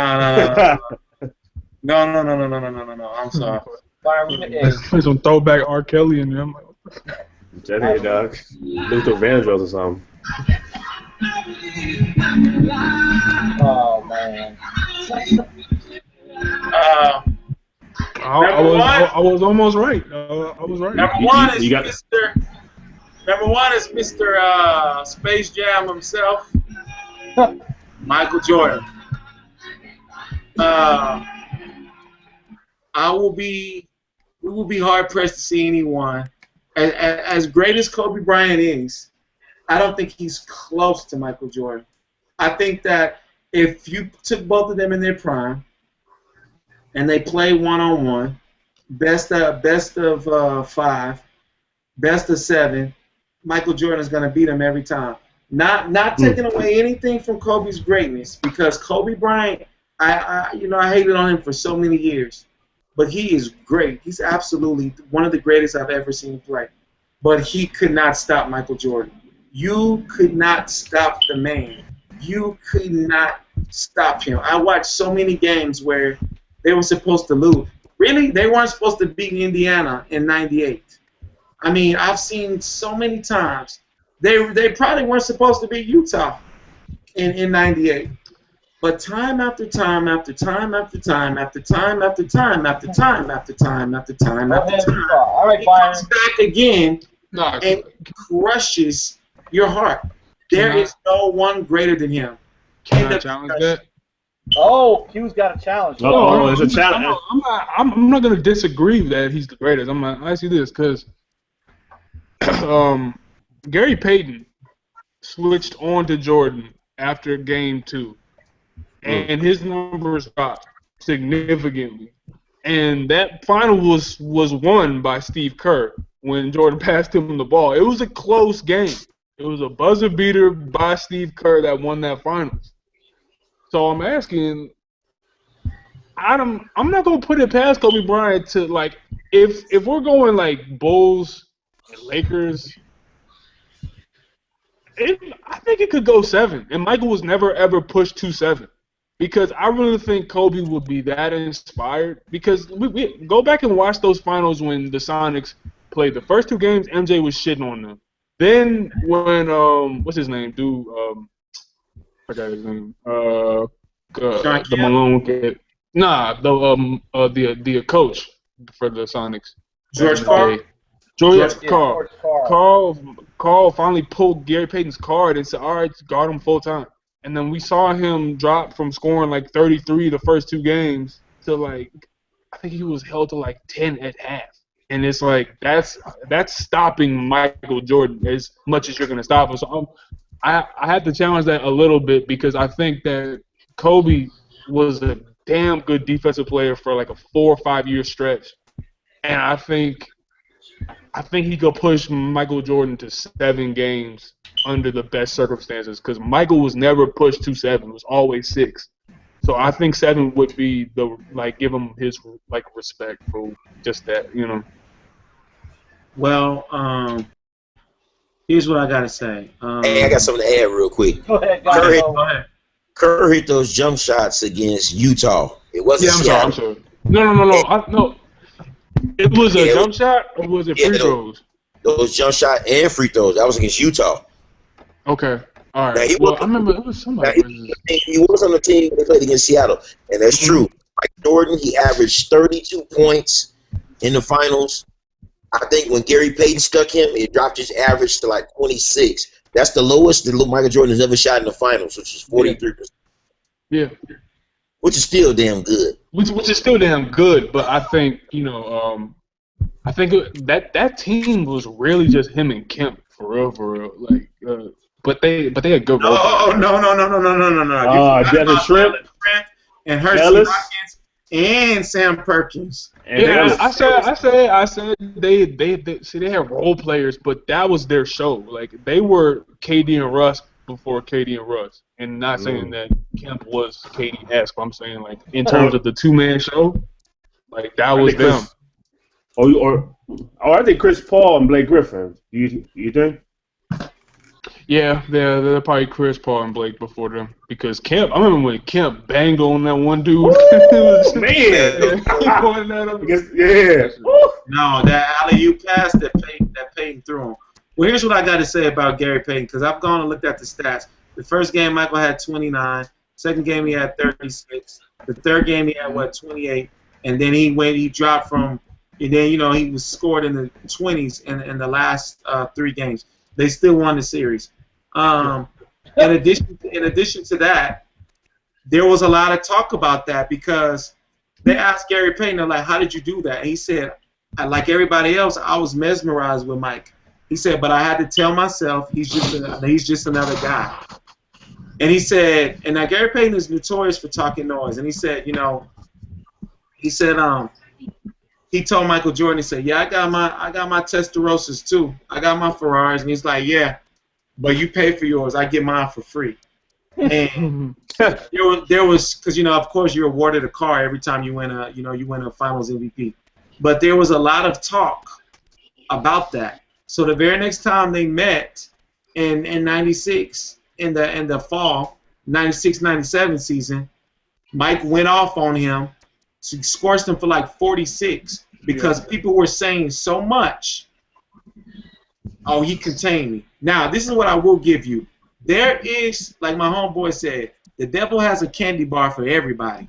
I'm sorry. Let's play some throwback R. Kelly in there. I'm like, That ain't dog. Luther Vandross or something. Oh man. I was almost right. I was right. Number one is Mr. Space Jam himself, Michael Jordan. We will be hard pressed to see anyone as great as Kobe Bryant is. I don't think he's close to Michael Jordan. I think that if you took both of them in their prime and they play one-on-one, best of 5, best of 7, Michael Jordan is going to beat him every time. Not taking away anything from Kobe's greatness, because Kobe Bryant, I hated on him for so many years, but he is great. He's absolutely one of the greatest I've ever seen play. But he could not stop Michael Jordan. You could not stop the man. You could not stop him. I watched so many games where they were supposed to lose. Really? They weren't supposed to beat Indiana in '98. I mean, I've seen so many times. They probably weren't supposed to beat Utah in '98. But time after time after time after time after time after time after time after time after time after time, all right, he comes back again and crushes your heart. There is no one greater than him. Can I challenge that? Oh, Q's got a challenge. Oh, it's a challenge. I'm not gonna disagree that he's the greatest. I'm gonna ask you this because Gary Payton switched on to Jordan after Game 2, and his numbers dropped significantly. And that final was won by Steve Kerr when Jordan passed him the ball. It was a close game. It was a buzzer beater by Steve Kerr that won that finals. So I'm asking, I'm not gonna put it past Kobe Bryant to, like, if we're going like Bulls and Lakers, I think it could go 7. And Michael was never ever pushed to 7, because I really think Kobe would be that inspired. Because we go back and watch those finals when the Sonics played the first 2 games. MJ was shitting on them. Then when what's his name? I forgot his name. The Malone kid. Nah, the coach for the Sonics. George Karl. George Karl. Karl finally pulled Gary Payton's card and said, "All right, guard him full time." And then we saw him drop from scoring like 33 the first 2 games to, like, I think he was held to like 10 at half. And it's like that's stopping Michael Jordan as much as you're gonna stop him. So I had to challenge that a little bit, because I think that Kobe was a damn good defensive player for like a 4 or 5 year stretch, and I think he could push Michael Jordan to 7 games under the best circumstances, because Michael was never pushed to 7; it was always 6. So I think 7 would be give him his respect for just that, you know. Well, here's what I gotta say. Hey, I got something to add real quick. Go ahead, Go ahead. Kerr hit those jump shots against Utah. It wasn't I'm sorry. No. It was a jump shot, or was it free throws? Those jump shot and free throws. That was against Utah. Okay. All right. Now, I remember it was somebody. He was on the team when they played against Seattle, and that's true. Mike Jordan, he averaged 32 points in the finals. I think when Gary Payton stuck him, it dropped his average to like 26. That's the lowest that Michael Jordan has ever shot in the finals, which is 43%. Yeah. Which is still damn good. which is still damn good. But I think I think that team was really just him and Kemp for real. Like, but they had good role players. No. Desmond Trent And Hersey Ellis. Hawkins and Sam Perkins. and Yeah, Ellis. I said they see they had role players, but that was their show. Like they were KD and Russ before KD and Russ, and not saying that Kemp was KD-esque. I'm saying like in terms of the 2-man show, like that was them. I think Chris Paul and Blake Griffin. You think? Yeah, they're probably Chris Paul and Blake before them because Kemp. I remember when Kemp banged on that one dude. Yeah. No, that alley-oop pass that Peyton threw him. Well, here's what I got to say about Gary Payton because I've gone and looked at the stats. The first game, Michael had 29. Second game, he had 36. The third game, he had 28. And then he dropped from, and then he was scored in the 20s in the last 3 games. They still won the series. In addition to that, there was a lot of talk about that because they asked Gary Payton, they're like, how did you do that? And he said, like everybody else, I was mesmerized with Mike. He said, but I had to tell myself he's just another guy. And he said, and now Gary Payton is notorious for talking noise. And he said, he told Michael Jordan, he said, yeah, I got my Testarossas too. I got my Ferraris. And he's like, yeah, but you pay for yours. I get mine for free. And there was, because of course you're awarded a car every time you win a Finals MVP. But there was a lot of talk about that. So the very next time they met in '96 in the fall, 96-97 season, Mike went off on him. So he scored him for like 46 because people were saying so much. Oh, he contained me. Now, this is what I will give you. There is, like my homeboy said, the devil has a candy bar for everybody.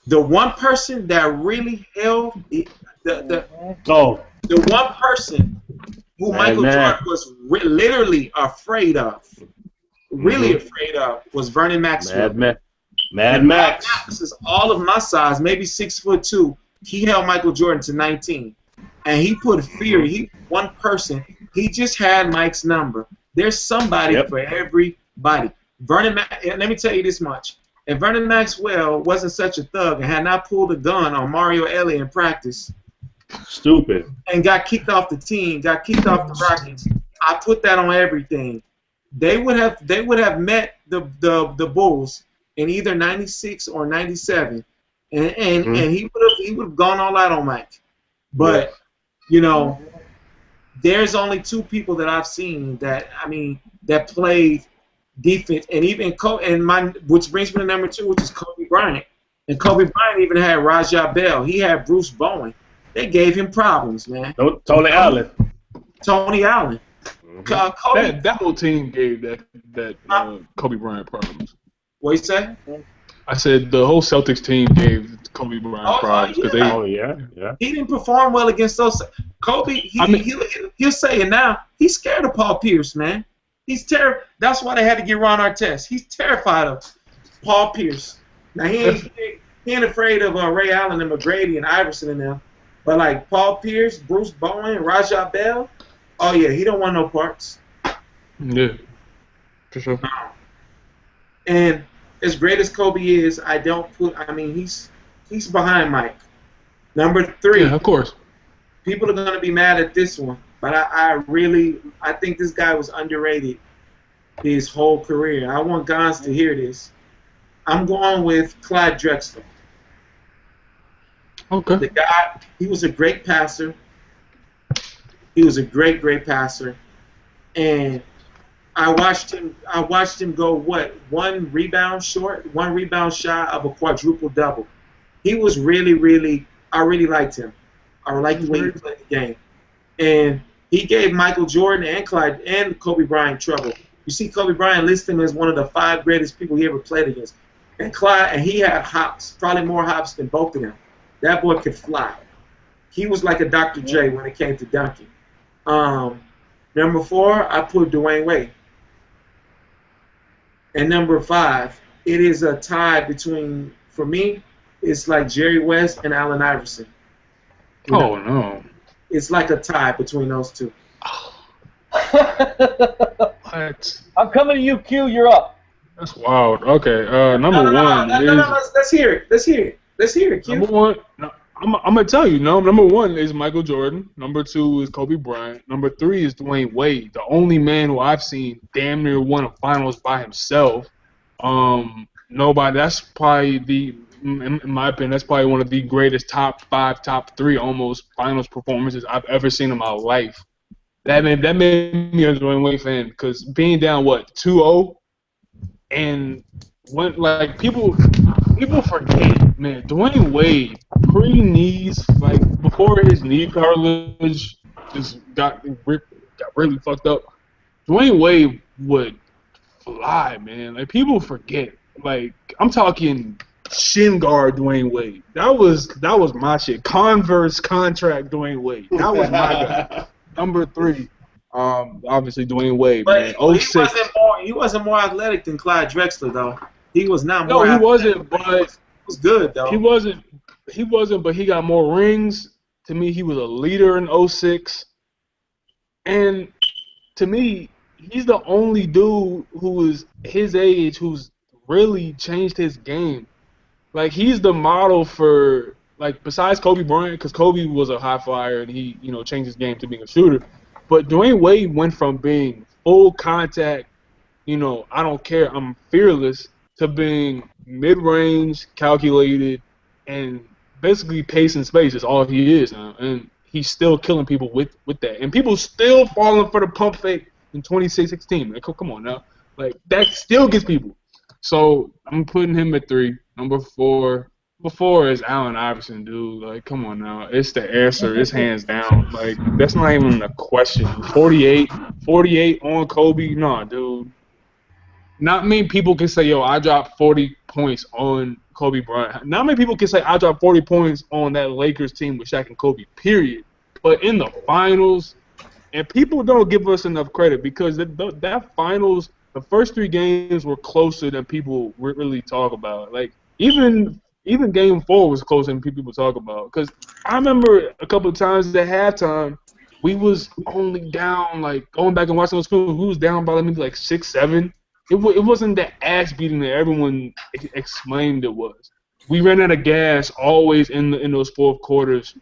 The one person that really held the one person who Michael Jordan was literally afraid of, was Vernon Maxwell. Mad Max. Max is all of my size, maybe 6'2". He held Michael Jordan to 19, and he put fear. One person. He just had Mike's number. There's somebody for everybody. Let me tell you this much: if Vernon Maxwell wasn't such a thug and had not pulled a gun on Mario Ellie in practice, stupid, and got kicked off the team, got kicked off the Rockets, I put that on everything. They would have met the Bulls in either 96 or 97, and he would have gone all out on Mike. But there's only 2 people that I've seen that played defense, and which brings me to number 2, which is Kobe Bryant. And Kobe Bryant even had Rajah Bell. He had Bruce Bowen. They gave him problems, man. Tony Allen. Kobe, That whole team gave that Kobe Bryant problems. What you say? I said the whole Celtics team gave Kobe Bryant problems because he didn't perform well against those. Kobe, he'll say it now. He's scared of Paul Pierce, man. He's terrified. That's why they had to get Ron Artest. He's terrified of Paul Pierce. Now he ain't afraid of Ray Allen and McGrady and Iverson and them, but like Paul Pierce, Bruce Bowen, Rajah Bell. Oh yeah, he don't want no parts. Yeah, for sure. And as great as Kobe is, he's behind Mike. Number 3. Yeah, of course. People are gonna be mad at this one, but I think this guy was underrated his whole career. I want Gons to hear this. I'm going with Clyde Drexler. Okay. The guy, he was a great passer. He was a great passer, and I watched him go one rebound shy of a quadruple double. He was really I really liked him. I liked the way he played the game, and he gave Michael Jordan and Clyde and Kobe Bryant trouble. You see, Kobe Bryant lists him as one of the 5 greatest people he ever played against, and he had hops, probably more hops than both of them. That boy could fly. He was like a Dr. J when it came to dunking. Number 4, I put Dwayne Wade. And number 5, it is a tie between for me, it's like Jerry West and Allen Iverson. You know, Oh no. it's like a tie between those two. What? I'm coming to you, Q. You're up. That's wild. Okay. Number No, one is let's hear it. Let's hear it. Let's hear it, Q. number one. No, I'm gonna tell you. No, number one is Michael Jordan. Number two is Kobe Bryant. Number three is Dwayne Wade, the only man who I've seen damn near won a finals by himself. Nobody. That's probably in my opinion, that's probably one of the greatest top 5, top 3 almost finals performances I've ever seen in my life. That made me a Dwayne Wade fan because being down 2-0 and when like people forget, man, Dwayne Wade pre-knees, like before his knee cartilage just got really fucked up, Dwayne Wade would fly, man. Like people forget. Like I'm talking shin guard Dwayne Wade. That was my shit. Converse contract Dwayne Wade. That was my guy. Number 3, obviously Dwayne Wade. But Man. he wasn't more athletic than Clyde Drexler though. He was not No, more. he athletic, wasn't. But he was good though. he wasn't. But he got more rings. To me, he was a leader in 06. And to me, he's the only dude who is his age who's really changed his game. Like he's the model for like besides Kobe Bryant, because Kobe was a high flyer and he changed his game to being a shooter. But Dwayne Wade went from being full contact, I don't care, I'm fearless, to being mid-range, calculated, and basically pace and space is all he is now. And he's still killing people with that. And people still falling for the pump fake in 2016. Like, come on now. Like, that still gets people. So I'm putting him at 3. Number 4 is Allen Iverson, dude. Like, come on now. It's the answer. It's hands down. Like, that's not even a question. 48 on Kobe? No, dude. Not many people can say, yo, I dropped 40 points on Kobe Bryant. Not many people can say I dropped 40 points on that Lakers team with Shaq and Kobe, period. But in the finals, and people don't give us enough credit because that finals, the first 3 games were closer than people really talk about. Like, even Game 4 was closer than people talk about. Because I remember a couple of times at halftime, we was only down, like, going back and watching those films, we was down by maybe like 6, 7. It wasn't the ass beating that everyone exclaimed it was. We ran out of gas always in those fourth quarters,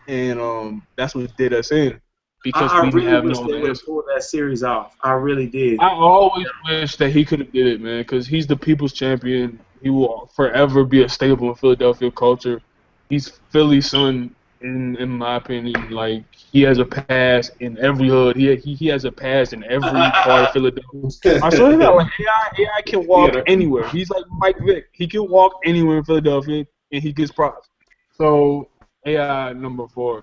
and that's what did us in because we didn't have no they would have pulled that series off. I really did. I always wish that he could have did it, man, because he's the people's champion. He will forever be a staple in Philadelphia culture. He's Philly's son, in my opinion. Like, he has a pass in every hood. He has a pass in every part of Philadelphia. I saw him out. Like, AI can walk anywhere. He's like Mike Vick. He can walk anywhere in Philadelphia, and he gets props. So, AI number 4.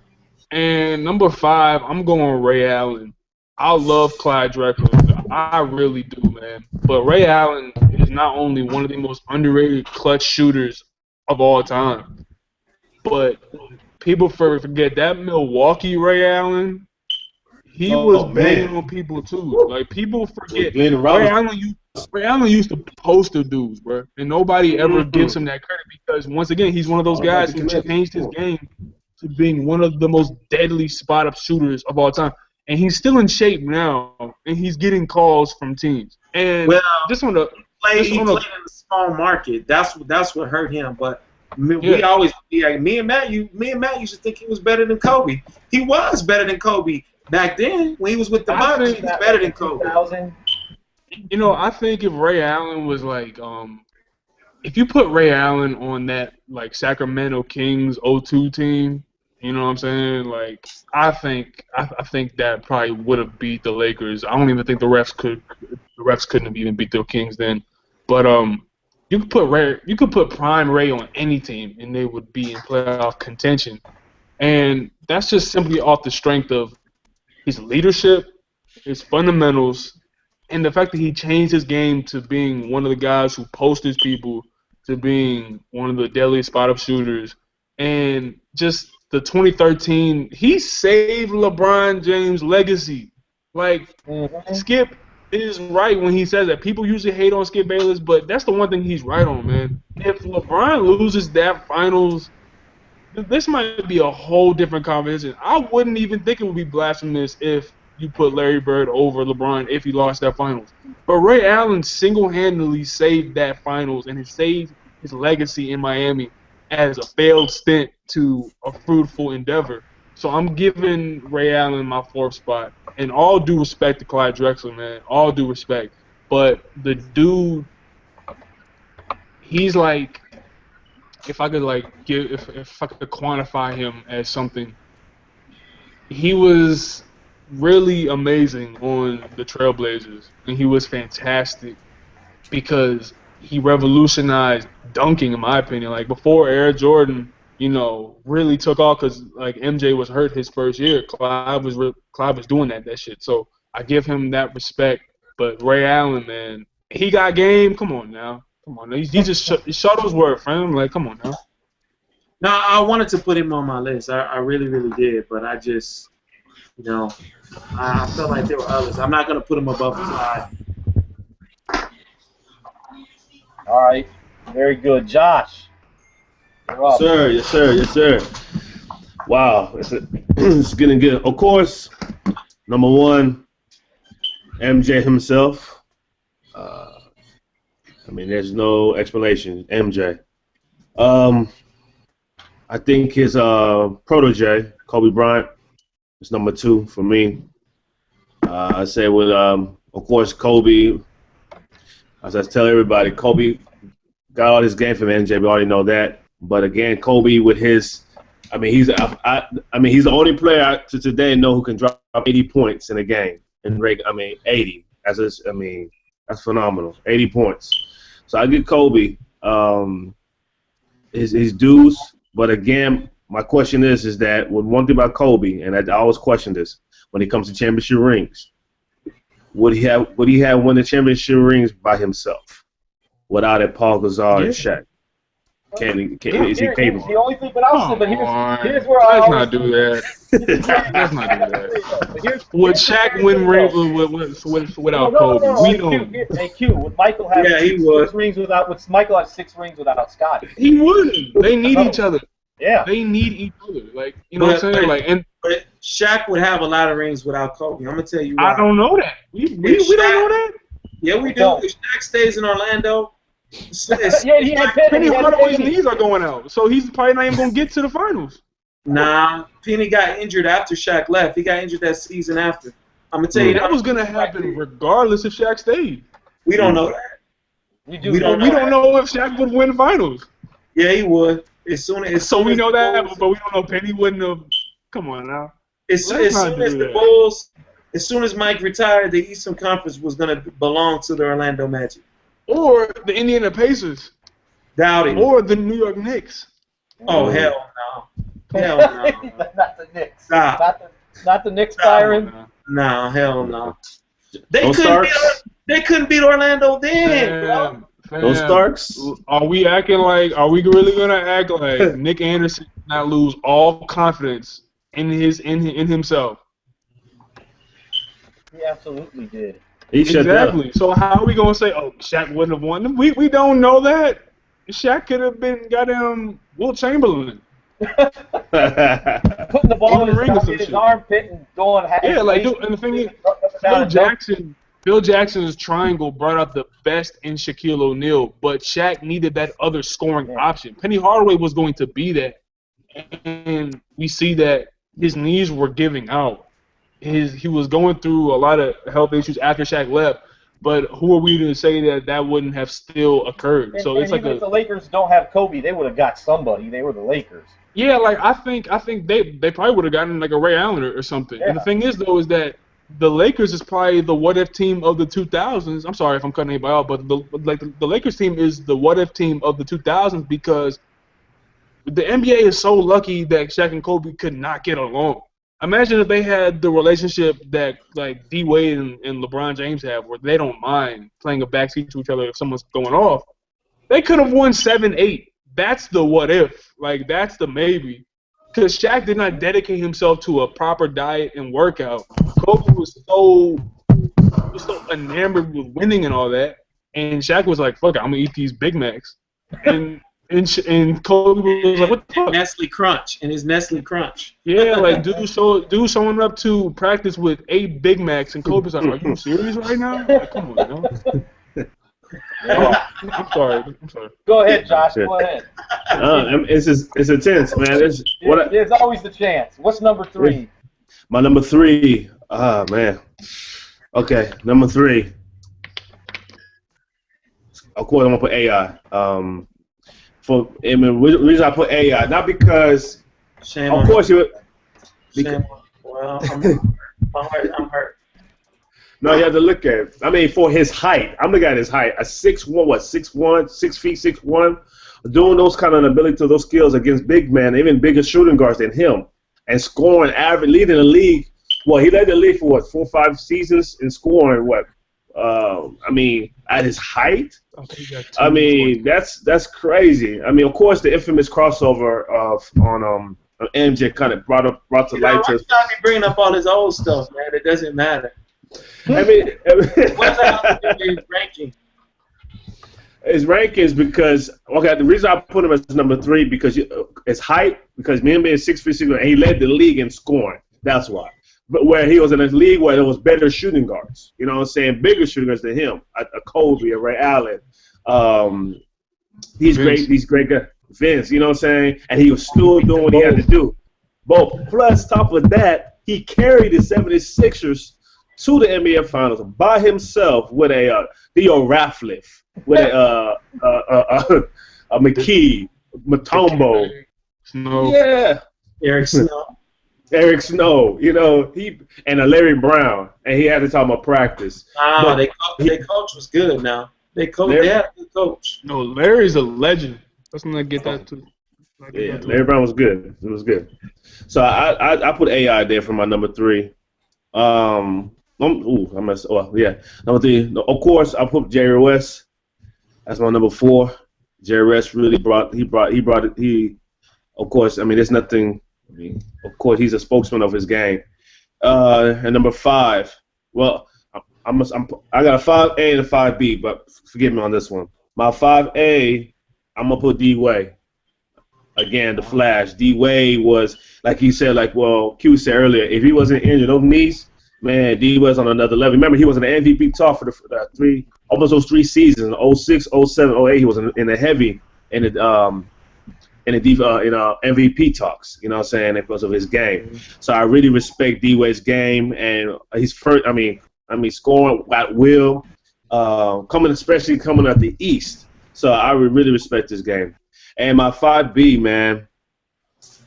And number 5, I'm going Ray Allen. I love Clyde Drexler. I really do, man. But Ray Allen is not only one of the most underrated clutch shooters of all time, but people forget that Milwaukee Ray Allen, he was banging on people too. Like, people forget Ray Allen used to poster dudes, bro, and nobody ever gives him that credit because, once again, he's one of those guys who changed his game to being one of the most deadly spot-up shooters of all time. And he's still in shape now, and he's getting calls from teams. And he played in the small market. That's what hurt him. But me and Matt used to think he was better than Kobe. He was better than Kobe back then when he was with the Bucks. He was better than Kobe. I think if Ray Allen was like, if you put Ray Allen on that like Sacramento Kings 02 team, you know what I'm saying? Like, I think that probably would have beat the Lakers. I don't even think the refs couldn't have even beat the Kings then. But you could put prime Ray on any team and they would be in playoff contention. And that's just simply off the strength of his leadership, his fundamentals, and the fact that he changed his game to being one of the guys who posters people, to being one of the deadliest spot-up shooters, and just the 2013, he saved LeBron James' legacy. Like, Skip is right when he says that. People usually hate on Skip Bayless, but that's the one thing he's right on, man. if LeBron loses that finals, this might be a whole different conversation. I wouldn't even think it would be blasphemous if you put Larry Bird over LeBron if he lost that finals. But Ray Allen single-handedly saved that finals and has saved his legacy in Miami as a failed stint to a fruitful endeavor. So I'm giving Ray Allen my 4th spot. And all due respect to Clyde Drexler, man. All due respect. But the dude, he's like, if I could if I could quantify him as something, he was really amazing on the Trailblazers, and he was fantastic because he revolutionized dunking, in my opinion. Like before Air Jordan, really took off because like MJ was hurt his first year. Clyde was doing that shit. So I give him that respect. But Ray Allen, man, he got game. Come on now. He just Shuttlesworth, fam. Like, come on now. No, I wanted to put him on my list. I really, really did. But I just, I felt like there were others. I'm not going to put him above Clyde. All right. Very good. Josh. You're up. Yes, sir. Wow. It's getting good. Of course, number 1, MJ himself. There's no explanation. MJ. I think his protege, Kobe Bryant, is number 2 for me. I say with, of course, Kobe. As I tell everybody, Kobe got all his game from MJ. We already know that. But again, Kobe with his, he's the only player to today know who can drop 80 points in a game. 80. That's phenomenal. 80 points. So I give Kobe his dues. But again, my question is that one thing about Kobe, and I always question this when it comes to championship rings, would he have won the championship rings by himself without a Paul Gasol and Shaq? Is he capable? The only thing, but here's where Let's not do that. Let's not do that. Would Shaq win rings without Kobe? We don't. Hey, Q, would Michael have he would. 6 rings without? Would Michael have 6 rings without Scottie? He wouldn't. They need each other. Yeah. They need each other. Like, what I'm saying? But Shaq would have a lot of rings without Kobe. I'm gonna tell you why. I don't know that. We don't know that. Yeah, we do. If Shaq stays in Orlando. Penny Hardaway's knees are going out, so he's probably not even going to get to the finals. Nah, Penny got injured after Shaq left. He got injured that season after. I'm going to tell you that was going to happen regardless if Shaq stayed. We don't know that. We don't know if Shaq would win finals. Yeah, he would. We know that, but we don't know Penny wouldn't have. Come on now. As soon as Mike retired, the Eastern Conference was going to belong to the Orlando Magic. Or the Indiana Pacers. Doubt it. Or the New York Knicks. Oh, hell no. Hell no. Not the Knicks. Stop. Not the Knicks, Byron. No, hell no. They couldn't beat Orlando then. Those Starks? Are we really going to act like Nick Anderson did not lose all confidence in himself? He absolutely did. Exactly. So how are we gonna say, oh, Shaq wouldn't have won? We don't know that. Shaq could have been goddamn Wilt Chamberlain. Putting the ball in his armpit and going. Yeah, and the thing is, Phil Jackson's triangle brought out the best in Shaquille O'Neal, but Shaq needed that other scoring option. Penny Hardaway was going to be that, and we see that his knees were giving out. He was going through a lot of health issues after Shaq left, but who are we to say that wouldn't have still occurred? So it's like if the Lakers don't have Kobe, they would have got somebody. They were the Lakers. Yeah, I think they probably would have gotten like a Ray Allen or something. Yeah. And the thing is though is that the Lakers is probably the what if team of the 2000s. I'm sorry if I'm cutting anybody out, but the Lakers team is the what if team of the 2000s because the NBA is so lucky that Shaq and Kobe could not get along. Imagine if they had the relationship that like D Wade and LeBron James have, where they don't mind playing a backseat to each other if someone's going off. They could have won 7-8. That's the what if. Like that's the maybe. Because Shaq did not dedicate himself to a proper diet and workout. Kobe was so enamored with winning and all that, and Shaq was like, "Fuck it, I'm gonna eat these Big Macs." and Kobe was like, "What the fuck?" Nestle Crunch and his Nestle Crunch. Yeah, like dude showing up to practice with 8 Big Macs, and Kobe's like, "Are you serious right now? Like, come on, man." Yeah. I'm sorry. Go ahead, Josh. Go ahead. It's intense, man. There's always the chance. What's number 3? My number 3. Ah, man. Okay, number 3. Of course, I'm gonna put AI. The reason I put AI, not because, Shame of on course you. Shame on. Well, I'm hurt. No, you have to look at it. I mean, for his height, I'm looking at his height. A 6'1", 6 feet 6'1", doing those kind of ability, those skills against big men, even bigger shooting guards than him, and scoring average, leading the league. Well, he led the league for what, 4 or 5 seasons in scoring. What? I mean, at his height. I mean, that's crazy. I mean, of course, the infamous crossover on MJ kind of brought to light. Why stop me bringing up all this old stuff, man? It doesn't matter. I mean, What's that his ranking? His rankings because the reason I put him as number 3 because his height, because me and being 6 feet 6, and he led the league in scoring. That's why. But where he was in a league where there was better shooting guards, you know what I'm saying, bigger shooting guards than him, a Kobe, a Ray Allen, these great guys, Vince, you know what I'm saying, and he was still doing what he had to do. But plus, top of that, he carried the 76ers to the NBA Finals by himself with a Theo Ratliff, with a McKee, Mutombo, Snow. yeah, Eric Snow, you know, and a Larry Brown, and he had to talk about practice. Wow, their coach was good now. They had a good coach. No, Larry's a legend. Let's not get that too. Yeah, Larry Brown was good. It was good. So I put AI there for my number 3. Number 3. Of course, I put Jerry West. That's my number 4. Jerry West really brought it. Of course, I mean, there's nothing. I mean, of course, he's a spokesman of his game. And number 5. Well, I got a 5A and a 5B, but forgive me on this one. My 5A, I'm gonna put D-Wade. Again, the Flash. D-Wade was, like he said, Q said earlier, if he wasn't injured, those knees, man, D-Wade's on another level. Remember, he was in the MVP talk for the almost those 3 seasons, 06, 07, 08. He was in the heavy in MVP talks. You know what I'm saying? Because of his game. So I really respect D-Wade's game, and he's first. I mean, scoring at will, especially coming out the East. So I really respect his game. And my 5B, man,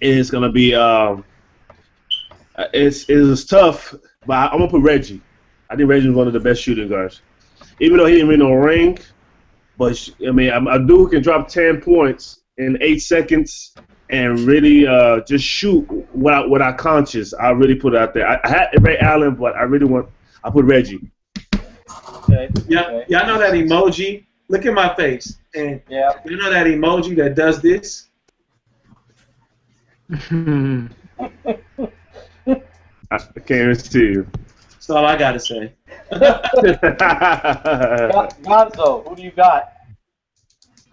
is gonna be it's tough, but I'm gonna put Reggie. I think Reggie was one of the best shooting guards, even though he didn't win no ring. But I mean, a dude who can drop 10 points in 8 seconds and really just shoot without conscience. I really put it out there. I had Ray Allen, but I put Reggie. Okay. Yeah, y'all know that emoji? Look at my face. And you know that emoji that does this? I can't even see you. That's all I gotta say. Gonzo, who do you got?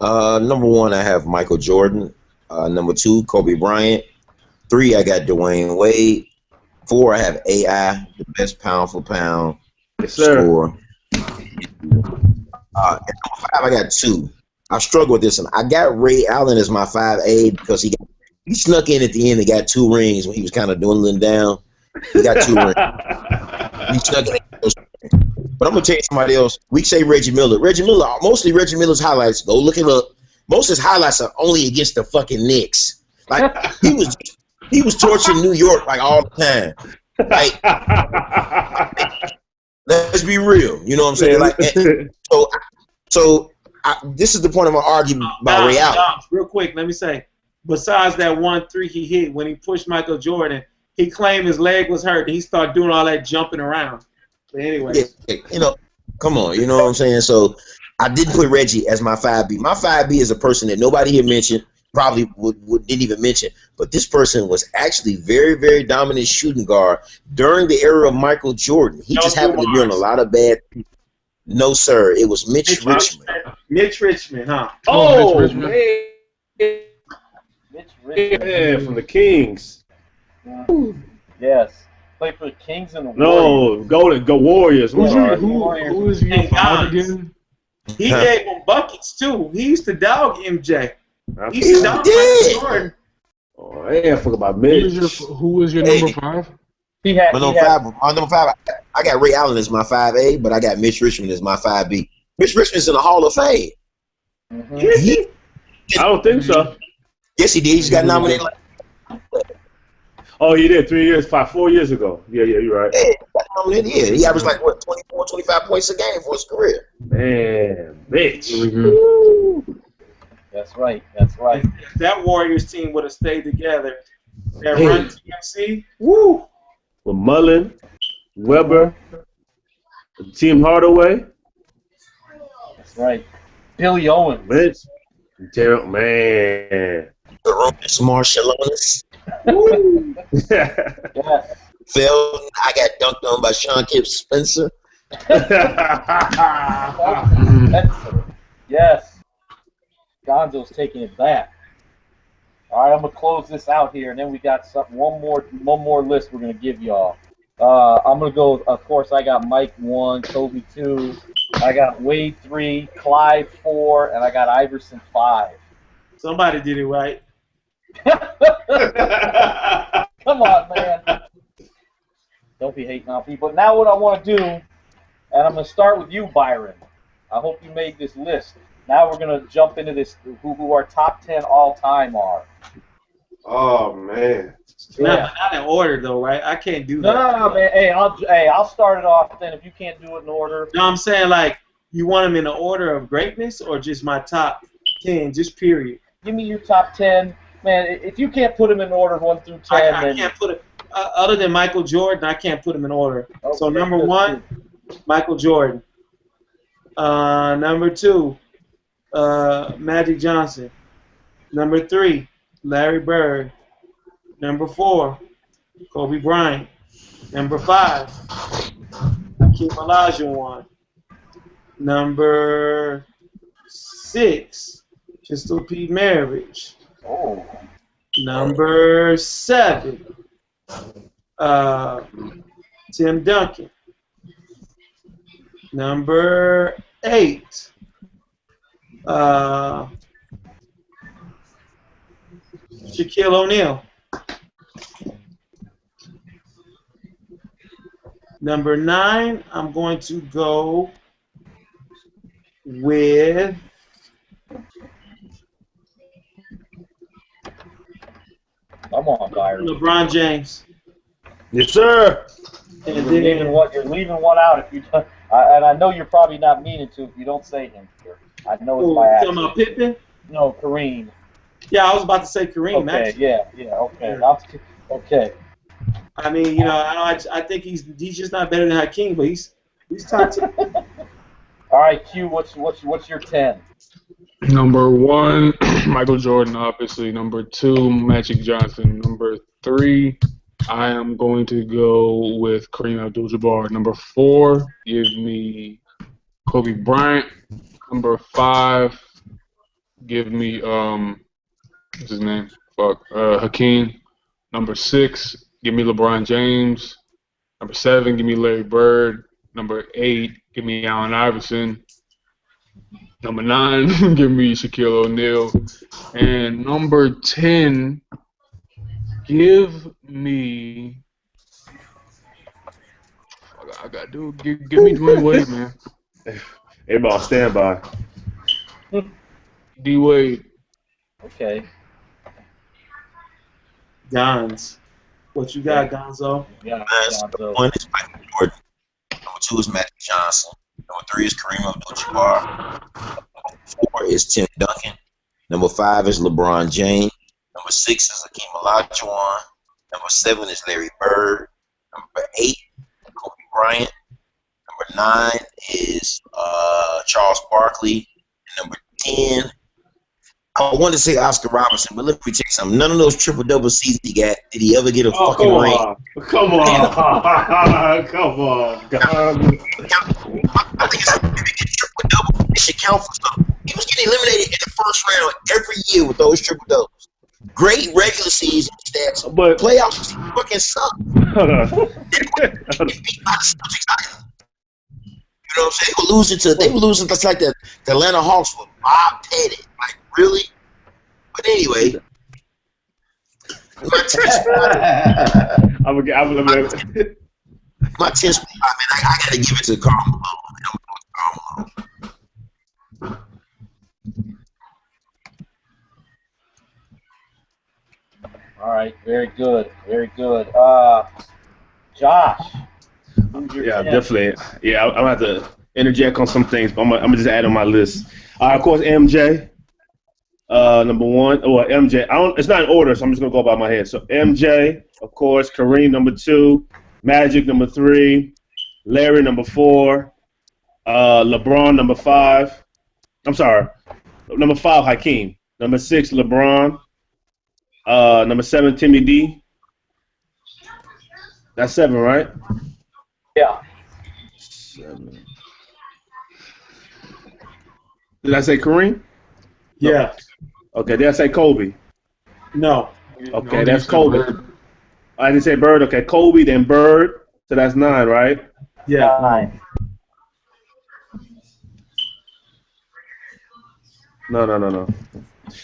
Number 1, I have Michael Jordan. Number 2, Kobe Bryant. 3, I got Dwayne Wade. 4, I have AI, the best pound for pound scorer. At number 5, I got 2. I struggle with this one. I got Ray Allen as my 5A because he snuck in at the end and got 2 rings when he was kind of dwindling down. He got 2 rings. He snuck in. But I'm gonna tell you somebody else. We say Reggie Miller. Mostly Reggie Miller's highlights. Go look it up. Most of his highlights are only against the fucking Knicks. Like he was torching New York like all the time. Like, let's be real. You know what I'm saying? Like, this is the point of my argument about Ray Allen. Real quick, let me say. Besides that 1-3 he hit when he pushed Michael Jordan, he claimed his leg was hurt and he started doing all that jumping around. But anyway, come on, you know what I'm saying? So I didn't put Reggie as my 5B. My 5B is a person that nobody here mentioned, probably didn't even mention, but this person was actually very, very dominant shooting guard during the era of Michael Jordan. He just happened to be on a lot of bad people. No, sir, it was Mitch Richmond. Mitch Richmond, huh? Oh, Mitch man. Mitch Richmond. Yeah, from the Kings. Yes. Played for the Kings and the No, Warriors. go Warriors. I'm Who sorry. is your And 5 Giannis. again? He gave him buckets too. He used to dog MJ. He He used to dog did. Michael Jordan. Oh, I forgot about Who Mitch. is your Hey. number 5? He had. My He number had five. My number five. I got Ray Allen as my 5A, but I got Mitch Richmond as my 5B. Mitch Richmond's in the Hall of Fame. mhm. He- I don't think so. Yes, he did. He's got nominated. Oh, he did 4 years ago. Yeah, you're right. Yeah, he got nominated. Yeah, he averaged like what 24, 25 points a game for his career. Man, Mitch. Really good. That's right. That's right. If that Warriors team would have stayed together, that Hey. Run TMC, woo! With Mullen, Weber, Tim Hardaway, That's right. Billy Owens. Mitch, Terrell, man. Aronis Marshallonis, Woo! Yes. Felton. I got dunked on by Sean Kip Spencer. Spencer. Yes. Gonzo's taking it back. All right, I'm gonna close this out here, and then we got one more list we're gonna give y'all. I'm gonna go. Of course, I got Mike 1, Kobe 2, I got Wade 3, Clyde 4, and I got Iverson 5. Somebody did it right. Come on, man. Don't be hating on people. Now what I want to do, and I'm going to start with you, Byron. I hope you made this list. Now we're going to jump into this, who our top 10 all-time are. Oh, man. Not in order though, right? I can't do No, that. no, man. Hey, I'll start it off then. If you can't do it in order. No, I'm saying like you want them in the order of greatness or just my top 10, just period. Give me your top 10. Man, if you can't put them in order 1 through 10, I then can't put it other than Michael Jordan. I can't put him in order. So Okay, number good. 1, Michael Jordan. Number 2, Magic Johnson. Number 3, Larry Bird. Number 4, Kobe Bryant. Number 5, Hakeem Olajuwon. Number 6, Pistol Pete Maravich. Oh, Number 7, Tim Duncan. Number 8, Shaquille O'Neal. Number 9, I'm going to go with come on, Byron. LeBron James. Yes, sir. And You're leaving one out if you don't, and I know you're probably not meaning to if you don't say him here. I know it's by talking about accident. Pippen? No, Kareem. Yeah, I was about to say Kareem. Okay, Actually. yeah, okay. Okay. I mean, you know, I think he's just not better than Hakeem, but he's top 10. All right, Q. What's your 10? Number 1, Michael Jordan, obviously. Number 2, Magic Johnson. Number 3, I am going to go with Kareem Abdul-Jabbar. Number 4, give me Kobe Bryant. Number 5, give me what's his name? Hakeem. Number 6, give me LeBron James. Number 7, give me Larry Bird. Number 8, give me Allen Iverson. Number 9, give me Shaquille O'Neal. And number 10, give me. I gotta do. Give me Dwayne Wade, man. Everybody on standby. D Wade. Okay. Gons. What you got, Gonzo? Yeah. Number 1 is Michael Jordan. Number 2 is Magic Johnson. Number 3 is Kareem Abdul-Jabbar. Number 4 is Tim Duncan. Number 5 is LeBron James. Number 6 is Hakeem Olajuwon. Number 7 is Larry Bird. Number 8, Kobe Bryant. Number 9 is Charles Barkley. And number 10, I wanted to say Oscar Robertson, but let me tell you something. None of those triple-double seasons he got, did he ever get a fucking ring? Come on. Come on. I think it's a triple-double. should count for something. He was getting eliminated in the first round every year with those triple doubles. Great regular season stats, But playoffs fucking suck. hold on. Beat by the Celtics either. You know what I'm saying? They were losing to like the Atlanta Hawks with Bob Pettit. Like, really? But anyway, my 10 spot, man, I got to give it to Karl Malone. I'm going with Karl Malone. All right, very good, very good. Josh, who's your Yeah, 10? definitely. Yeah, I'm gonna have to interject on some things, but I'm gonna just add on my list. Of course, MJ, number one. Or MJ. It's not in order, so I'm just gonna go by my head. So MJ, of course, Kareem number 2, Magic number 3, Larry number 4, LeBron number 5. I'm sorry, number 5, Hakeem. Number 6, LeBron. Number 7, Timmy D. That's 7, right? Yeah. 7. Did I say Kareem? Yeah. Okay, did I say Kobe? No. Okay, No, that's you said Kobe. Bird. I didn't say Bird. Okay, Kobe, then Bird. So that's 9, right? Yeah. 9. No.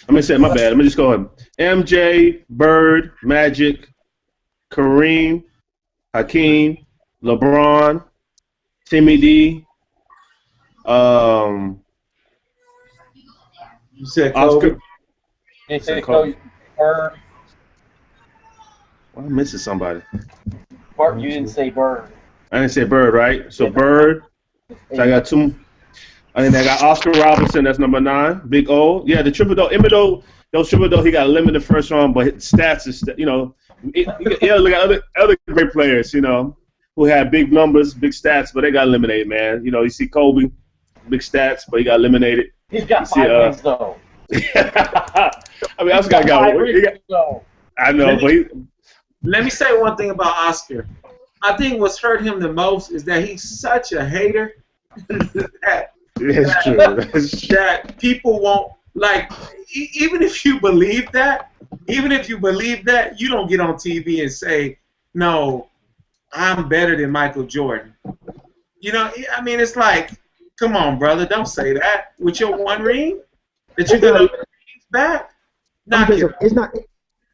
Let me say, my bad. Let me just go ahead. MJ, Bird, Magic, Kareem, Hakeem, LeBron, Timmy D, You said Kobe. Oscar. They say Kobe. Bird. Well, I'm missing somebody. Bird. You didn't say Bird. I didn't say Bird, right? So Bird. So I got 2. And then I got Oscar Robertson. That's number 9. Big O. Yeah, the triple double. Even though those triple double, he got eliminated first round, but his stats is, you know, yeah. Look at other great players, you know, who had big numbers, big stats, but they got eliminated, man. You know, you see Kobe, big stats, but he got eliminated. He's got You see, 5 rings though. I mean, Oscar got 5 rings though. I know, but he, Let me say one thing about Oscar. I think what's hurt him the most is that he's such a hater that that's true. That's true. that people won't like. Even if you believe that, you don't get on TV and say, "No, I'm better than Michael Jordan." You know, I mean, it's like, come on, brother, don't say that with your 1 ring that you're gonna win back. Knock it. It's not.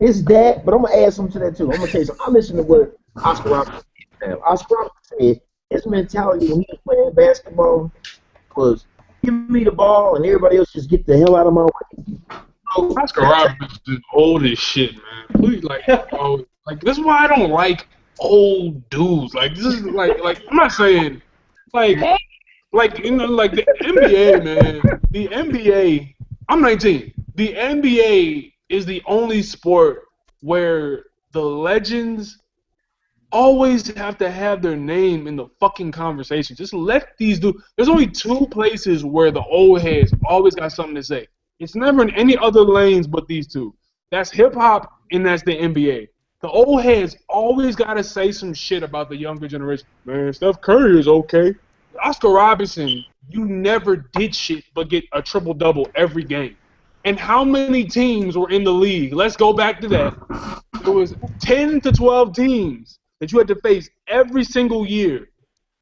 It's that, but I'm gonna add something to that too. I'm gonna tell you something. I listened to what Oscar Robertson said. Oscar Robertson said his mentality when he was playing basketball was give me the ball and everybody else just get the hell out of my way. So, Oscar Robertson is old as shit, man. Please, like this is why I don't like old dudes. Like this is like I'm not saying like you know, like the NBA, man. The NBA. I'm 19. The NBA is the only sport where the legends always have to have their name in the fucking conversation. Just let these dudes. There's only 2 places where the old heads always got something to say. It's never in any other lanes but these 2. That's hip hop and that's the NBA. The old heads always got to say some shit about the younger generation. Man, Steph Curry is okay. Oscar Robertson, you never did shit but get a triple-double every game. And how many teams were in the league? Let's go back to that. It was 10 to 12 teams that you had to face every single year.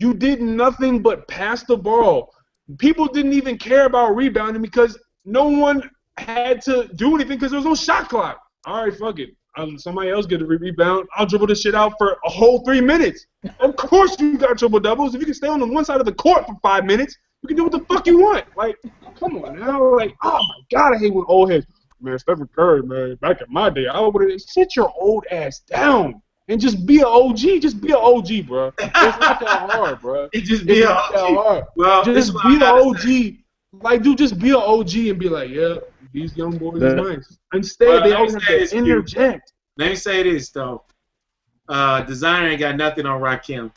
You did nothing but pass the ball. People didn't even care about rebounding because no one had to do anything because there was no shot clock. All right, fuck it. Somebody else get a rebound. I'll dribble this shit out for a whole 3 minutes. Of course you got triple doubles. If you can stay on the one side of the court for 5 minutes, you can do what the fuck you want. Like, come on now. Like, oh my God, I hate when old heads. Man, Stephen Curry, man, back in my day, I would have sit your old ass down and just be an OG. Just be an OG, bro. It's not that hard, bro. It just be It's an not that OG. hard. Well, Just this is what be I an gotta OG. say. Like, dude, just be an OG and be like, yeah, these young boys That- is nice. Instead, Well, they let me always say have this, to Q. interject. Let me say this though. Designer ain't got nothing on Rakim.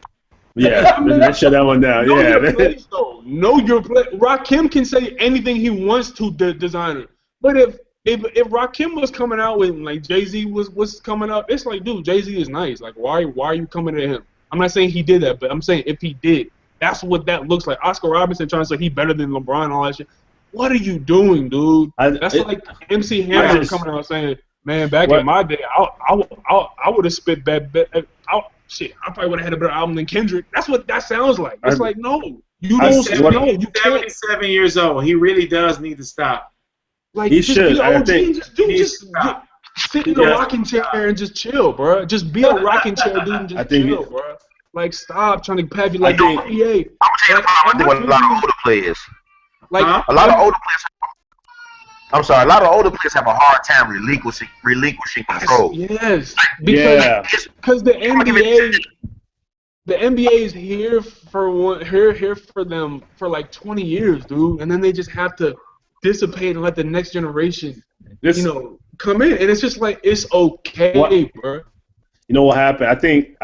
Yeah, let's shut that one down. Know Yeah, your place, though. Know your place. Rakim can say anything he wants to the designer. But if Rakim was coming out with like Jay-Z was coming up, it's like, dude, Jay-Z is nice. Like, why are you coming at him? I'm not saying he did that, but I'm saying if he did, That's what that looks like. Oscar Robertson trying to say he better than LeBron and all that shit. What are you doing, dude? That's like MC Hammer coming out saying, "Man, back in my day, I would have spit shit. I probably would have had a better album than Kendrick." That's what that sounds like. It's like, no, you don't. No, you can't. 77 years old. He really does need to stop. Like, he just should. be OG and just stop. sit in a rocking chair and just chill, bro. Just be a rocking chair dude and just chill, bro. Like, stop trying to have you like NBA. I think with a lot of older players. Like a lot of older players. I'm sorry. A lot of older players have a hard time relinquishing control. Yes, because the NBA is here for them for like 20 years, dude, and then they just have to dissipate and let the next generation, come in, and it's just like it's okay, bro. You know what happened? I think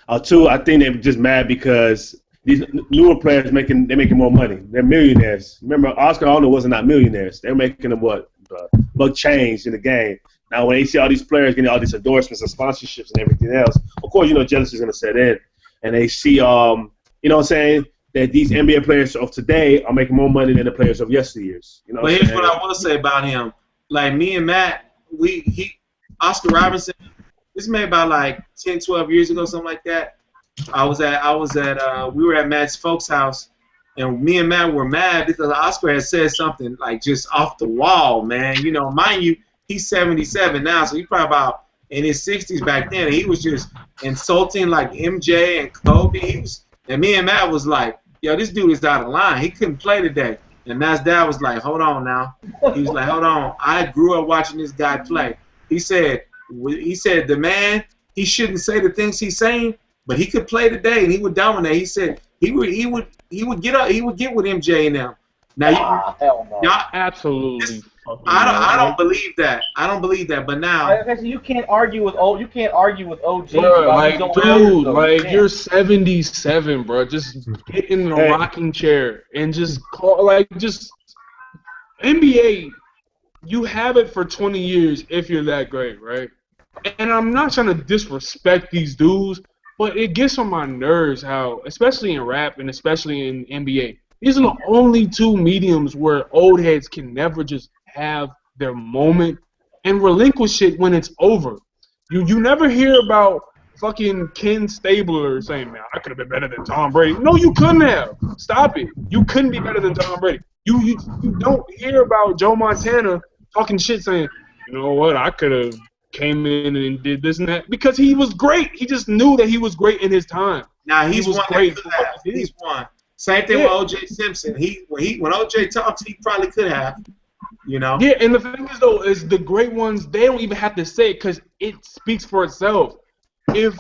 they're just mad because these newer players making more money. They're millionaires. Remember, Oscar Arnold wasn't not millionaires. They're making them buck change in the game. Now, when they see all these players getting all these endorsements and sponsorships and everything else, of course, jealousy is going to set in. And they see, that these NBA players of today are making more money than the players of yesteryears. But here's what I will say about him. Like me and Matt, Oscar Robertson, this is made about like 10, 12 years ago, something like that. We were at Matt's folks' house, and me and Matt were mad because Oscar had said something like just off the wall, man. Mind you, he's 77 now, so he's probably about in his 60s back then. And he was just insulting like MJ and Kobe. And me and Matt was like, yo, this dude is out of line. He couldn't play today. And Matt's dad was like, hold on now. He was like, hold on. I grew up watching this guy play. He said the man, he shouldn't say the things he's saying, but he could play today and he would dominate. He said he would get with MJ and them. Now y'all absolutely. I don't believe that. I don't believe that. But now you can't argue with OG. Bro, like, dude, like you're 77, bro. Just get in the rocking chair and just NBA. You have it for 20 years if you're that great, right? And I'm not trying to disrespect these dudes, but it gets on my nerves how, especially in rap and especially in NBA, these are the only two mediums where old heads can never just have their moment and relinquish it when it's over. You never hear about fucking Ken Stabler saying, man, I could have been better than Tom Brady. No, you couldn't have. Stop it. You couldn't be better than Tom Brady. You don't hear about Joe Montana talking shit saying, you know what, I could have came in and did this and that, because he was great. He just knew that he was great in his time. Now he was great. He's one. Same thing with O.J. Simpson. When O.J. talks, he probably could have. Yeah, and the thing is though, is the great ones, they don't even have to say it because it speaks for itself. If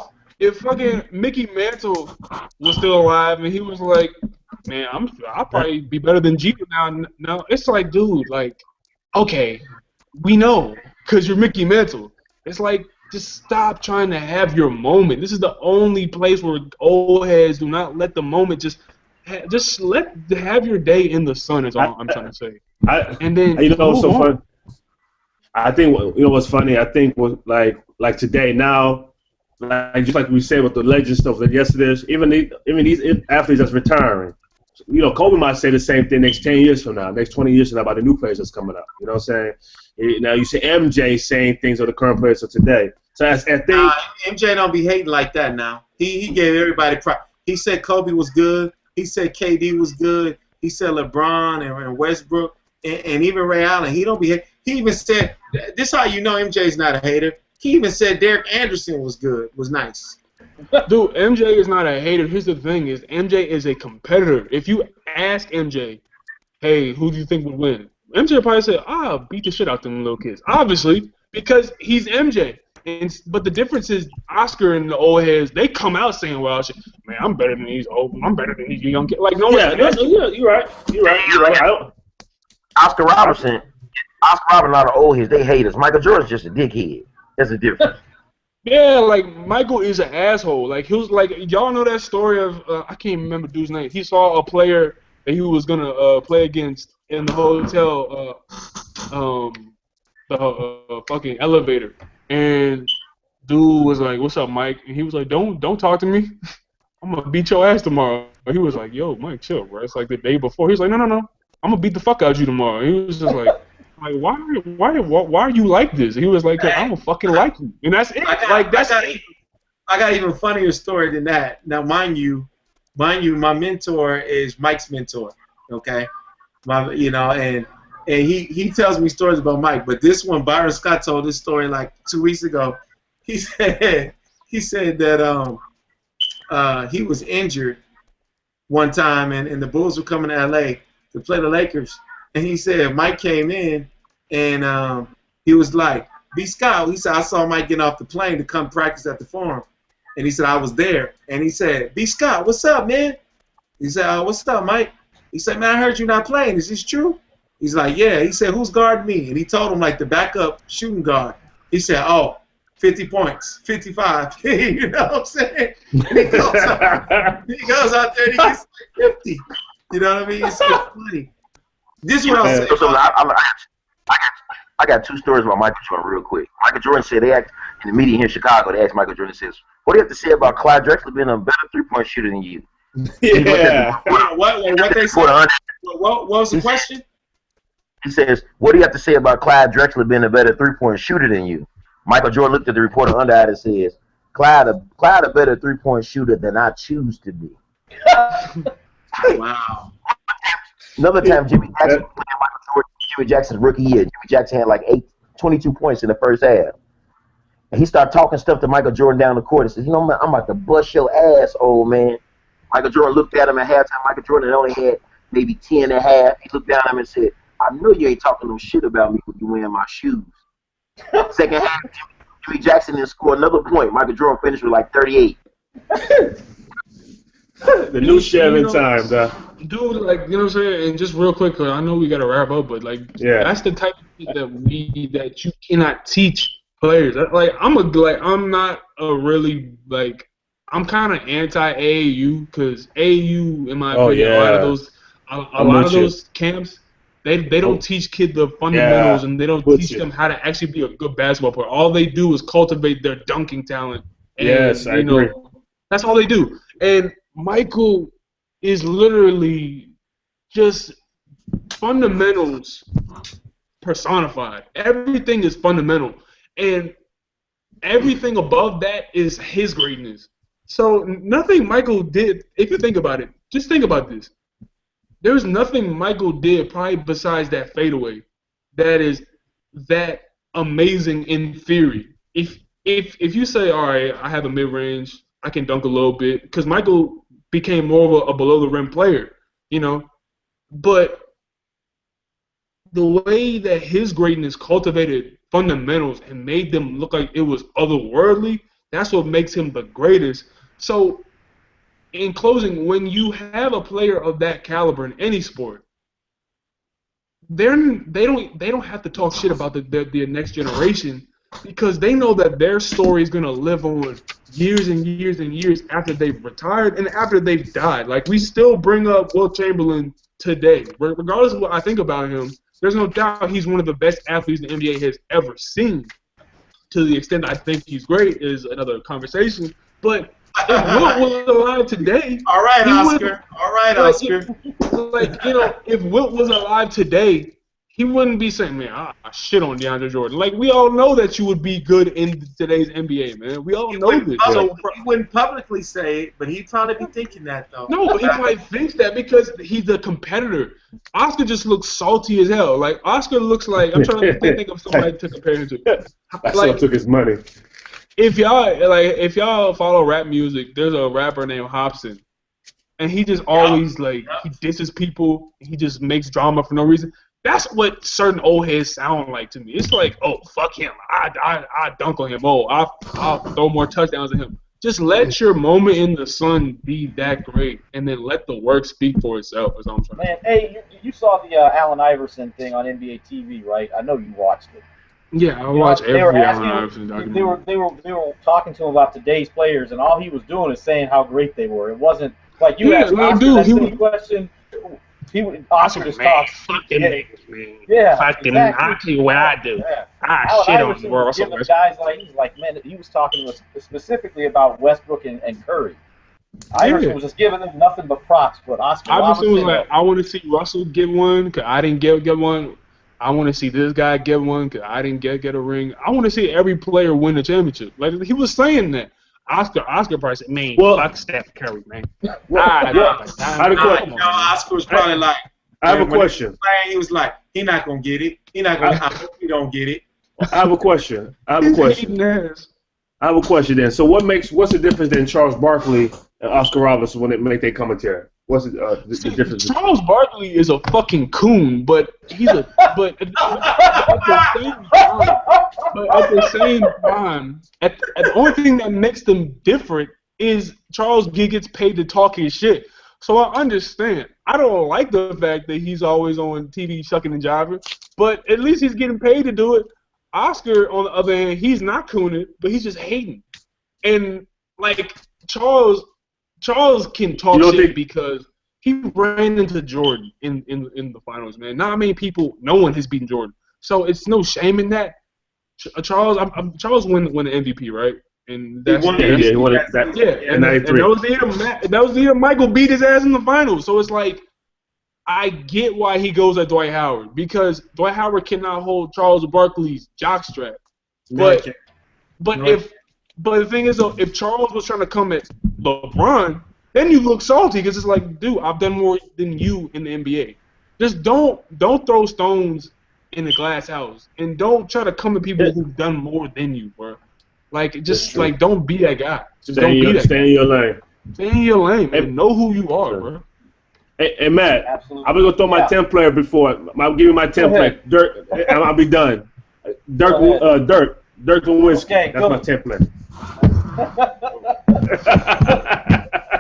fucking Mickey Mantle was still alive and he was like, man, I'll probably be better than Jeter now. No, it's like, dude, like, okay, we know because you're Mickey Mantle. It's like, just stop trying to have your moment. This is the only place where old heads do not let the moment just have your day in the sun. Is all I'm trying to say. And then so fun. I think what's funny. I think was like today now, like just like we said with the legend stuff that yesterday, even these athletes that's retiring. Kobe might say the same thing next 10 years from now, next 20 years from now about the new players that's coming up. You know what I'm saying? Now you see MJ saying things of the current players of today. So I think MJ don't be hating like that now. He gave everybody pride. He said Kobe was good. He said KD was good. He said LeBron and Westbrook and even Ray Allen. He don't be hating. He even said, this is how you know MJ's not a hater. He even said Derek Anderson was good, was nice. Dude, MJ is not a hater. Here's the thing: is MJ is a competitor. If you ask MJ, hey, who do you think would win? MJ probably said, I'll beat the shit out them little kids. Obviously, because he's MJ. But the difference is Oscar and the old heads, they come out saying, well, man, I'm better than these old, I'm better than these young kids. Like, no one. Yeah, you're right. Oscar Robertson, not an old head. They haters. Michael Jordan's just a dickhead. That's the difference. Yeah, like Michael is an asshole. Like he was like, y'all know that story of I can't remember dude's name. He saw a player that he was gonna play against in the hotel, the fucking elevator, and dude was like, "What's up, Mike?" And he was like, "Don't talk to me. I'm gonna beat your ass tomorrow." But he was like, yo, Mike, chill, bro. It's like the day before. He was like, no, I'm gonna beat the fuck out of you tomorrow. He was just like, why are you like this? He was like, cause I don't fucking like you, and that's it. I got even funnier story than that. Now, mind you, my mentor is Mike's mentor. Okay, and he tells me stories about Mike. But this one, Byron Scott told this story like 2 weeks ago. He said that he was injured one time, and the Bulls were coming to L.A. to play the Lakers. And he said Mike came in, and he was like, B. Scott, he said, I saw Mike getting off the plane to come practice at the Forum. And he said, I was there. And he said, B. Scott, what's up, man? He said, what's up, Mike? He said, man, I heard you're not playing. Is this true? He's like, yeah. He said, who's guarding me? And he told him, like, the backup shooting guard. He said, 50 points, 55. You know what I'm saying? And he goes out there and he gets like 50. You know what I mean? It's funny. This is what I'll say. So I got two stories about Michael Jordan real quick. Michael Jordan said they asked in the media here in Chicago, they asked Michael Jordan, says, what do you have to say about Clyde Drexler being a better three-point shooter than you? Yeah. What they said? What was the question? He says, what do you have to say about Clyde Drexler being a better three-point shooter than you? Michael Jordan looked at the reporter under it and says, Clyde a better three-point shooter than I choose to be. Wow. Another time, Jimmy Jackson playing Michael Jordan, Jimmy Jackson's rookie year. Jimmy Jackson had like 22 points in the first half. And he started talking stuff to Michael Jordan down the court and says, man, I'm about to bust your ass, old man. Michael Jordan looked at him at halftime. Michael Jordan only had maybe 10 and a half. He looked down at him and said, I know you ain't talking no shit about me when you wearing my shoes. Second half, Jimmy Jackson didn't score another point. Michael Jordan finished with like 38. The new Sherman time, though. Dude, like, you know what I'm saying? And just real quick, cause I know we gotta wrap up, but like, that's the type of shit that you cannot teach players. Like, I'm not a really like, I'm kind of anti AAU, cause AAU, in my opinion, a lot of those camps, they don't teach kids the fundamentals, and they don't teach them how to actually be a good basketball player. All they do is cultivate their dunking talent. And, I agree. That's all they do. And Michael is literally just fundamentals personified. Everything is fundamental. And everything above that is his greatness. So nothing Michael did, if you think about it, just think about this. There's nothing Michael did probably besides that fadeaway that is that amazing in theory. If you say, all right, I have a mid-range, I can dunk a little bit, because Michael became more of a below-the-rim player, but the way that his greatness cultivated fundamentals and made them look like it was otherworldly, that's what makes him the greatest. So, in closing, when you have a player of that caliber in any sport, they don't have to talk shit about the next generation, because they know that their story is going to live on years and years and years after they've retired and after they've died. Like, we still bring up Wilt Chamberlain today. Regardless of what I think about him, there's no doubt he's one of the best athletes the NBA has ever seen. To the extent I think he's great is another conversation. But if Wilt was alive today... All right, Oscar. If Wilt was alive today, he wouldn't be saying, man, I shit on DeAndre Jordan. Like, we all know that you would be good in today's NBA, man. We all know this. He wouldn't publicly say it, but he'd probably be thinking that, though. No, but he probably thinks that because he's a competitor. Oscar just looks salty as hell. Like, Oscar looks like, I'm trying to think of somebody to compare him to. That's what took his money. If y'all follow rap music, there's a rapper named Hobson. And he just always, he disses people. He just makes drama for no reason. That's what certain old heads sound like to me. It's like, oh, fuck him. I dunk on him. Oh, I'll throw more touchdowns at him. Just let your moment in the sun be that great, and then let the work speak for itself, is all I'm trying to say. Man, hey, you saw the Allen Iverson thing on NBA TV, right? I know you watched it. Yeah, I watch every Allen Iverson documentary. They were talking to him about today's players, and all he was doing is saying how great they were. It wasn't like you asked Oscar that same question. Oscar just talks. Fucking niggas, man. Yeah, fucking, exactly. I'll tell you what I do. Yeah. I shit on the world. Guys like, man, he was talking specifically about Westbrook and Curry. Iverson was just giving them nothing but props, but Oscar Iverson was Robertson, like, I want to see Russell get one because I didn't get one. I want to see this guy get one because I didn't get a ring. I want to see every player win a championship. Like he was saying that. Oscar probably said, man, fuck Steph Curry, man. Oscar was probably like, I have a question. He was like, he not gonna get it. He not gonna. I hope he don't get it. I have a question. I have a question then. So what's the difference in Charles Barkley and Oscar Robertson when they make their commentary? What's the difference? Charles Barkley is a fucking coon, but he's at the same time, the only thing that makes them different is Charles gets paid to talk his shit. So I understand. I don't like the fact that he's always on TV shucking and jiving, but at least he's getting paid to do it. Oscar, on the other hand, he's not cooning, but he's just hating. And like Charles can talk shit because he ran into Jordan in the finals, man. Not many people, no one has beaten Jordan, so it's no shame in that. Charles won the MVP, right? And that's he won it. And that was the year Michael beat his ass in the finals. So it's like, I get why he goes at Dwight Howard because Dwight Howard cannot hold Charles Barkley's jockstrap. But the thing is though, if Charles was trying to come at LeBron, then you look salty because it's like, dude, I've done more than you in the NBA. Just don't throw stones in the glass house, and don't try to come to people who've done more than you, bro. Like, just like, don't be that guy. Just stay in your lane. Stay in your lane, and know who you are, bro. Hey, Matt, absolutely. I'm gonna go throw my 10th player before. I'll give you my 10th player. Dirk, I'll be done. Dirk Nowitzki. Okay, that's my 10th player.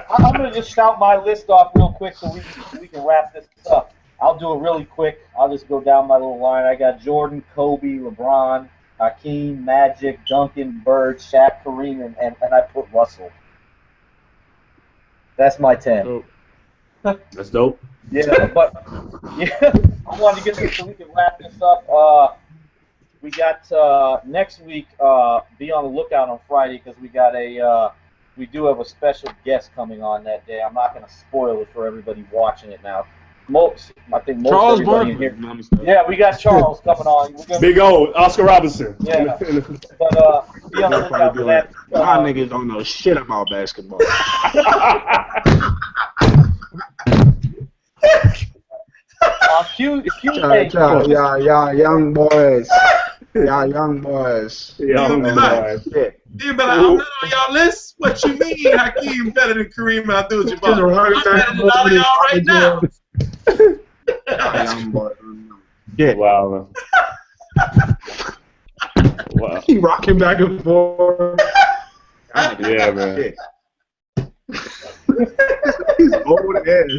I'm gonna just shout my list off real quick so we can wrap this up. I'll do it really quick. I'll just go down my little line. I got Jordan, Kobe, LeBron, Hakeem, Magic, Duncan, Bird, Shaq, Kareem, and I put Russell. That's my 10. Oh. That's dope. Yeah, but I wanted to get this so we can wrap this up. We got next week. Be on the lookout on Friday because we got we do have a special guest coming on that day. I'm not going to spoil it for everybody watching it now. I think most Charles everybody in here. Yeah, we got Charles coming on. Big O, Oscar Robertson. Yeah, but be on the lookout for that. My niggas don't know shit about basketball. Y'all young boys. Y'all young boys. You better I'm not on y'all list. What you mean Hakeem better than Kareem Abdul-Jabbar? I'm better than all y'all right now. Young boy. Yeah. Wow. Wow. He rocking back and forth. Yeah, man. He's old ass.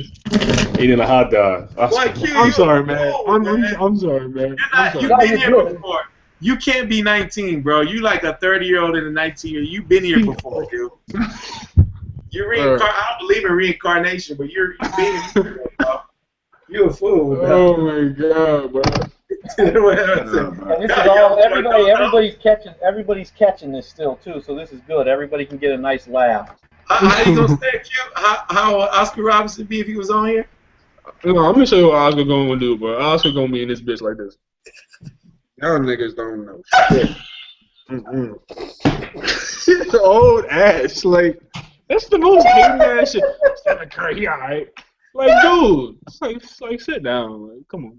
Eating a hot dog. I'm sorry, man. I'm sorry, man. You've been here before. You can't be 19, bro. You like a 30-year-old and a 19-year-old. You've been here before, dude. You're I don't believe in reincarnation, but you've been here, bro. You're a fool, bro. Oh my god, bro. And this is all everybody's catching this still too, so this is good. Everybody can get a nice laugh. How you gonna stay cute? How Oscar Robertson be if he was on here? No, I'm gonna show you what Oscar gonna do, bro. Oscar gonna be in this bitch like this. Y'all niggas don't know shit. Old ass, like that's the most hating ass shit. Stephen Curry, he alright. Like, dude, it's like sit down. Like, come on.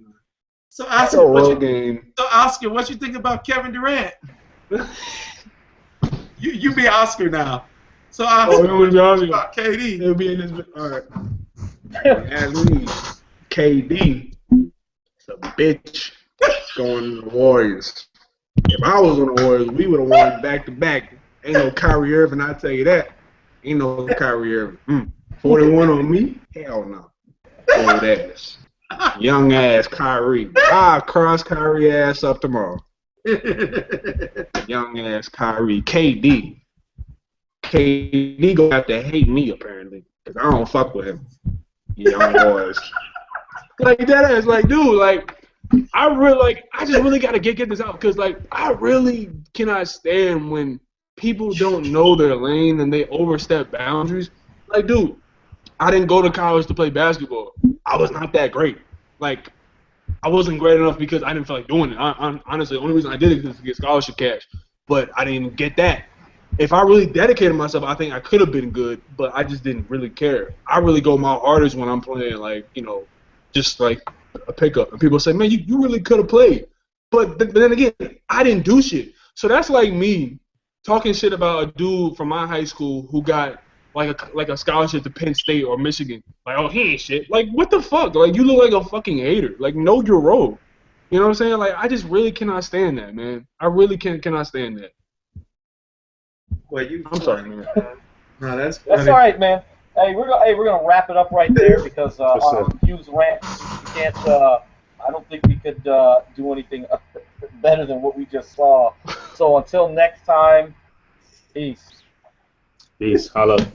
So Oscar, what you think about Kevin Durant? you be Oscar now. So Oscar, what you think about KD? He'll be in this. All right. As me, KD, it's a bitch going to the Warriors. If I was on the Warriors, we would have won back to back. Ain't no Kyrie Irving, I tell you that. Ain't no Kyrie Irving. 41 on me? Hell no. Old ass. Young ass Kyrie. I'll cross Kyrie ass up tomorrow. Young ass Kyrie. KD gonna have to hate me apparently, because I don't fuck with him. Young boys. Like that ass, like dude, like I just really gotta get this out, because like I really cannot stand when people don't know their lane and they overstep boundaries. Like, dude, I didn't go to college to play basketball. I was not that great. Like, I wasn't great enough because I didn't feel like doing it. Honestly, the only reason I did it was to get scholarship cash. But I didn't get that. If I really dedicated myself, I think I could have been good, but I just didn't really care. I really go my hardest when I'm playing, like, just like a pickup. And people say, man, you really could have played. But then again, I didn't do shit. So that's like me talking shit about a dude from my high school who got like a scholarship to Penn State or Michigan. Like, oh, he ain't shit. Like, what the fuck? Like, you look like a fucking hater. Like, know your role. You know what I'm saying? Like, I just really cannot stand that, man. I really cannot stand that. Well, I'm sorry, man. No, that's all right, man. Hey, we're gonna wrap it up right there because on Q's rant, we can't. I don't think we could do anything better than what we just saw. So until next time, peace. Peace. Holla.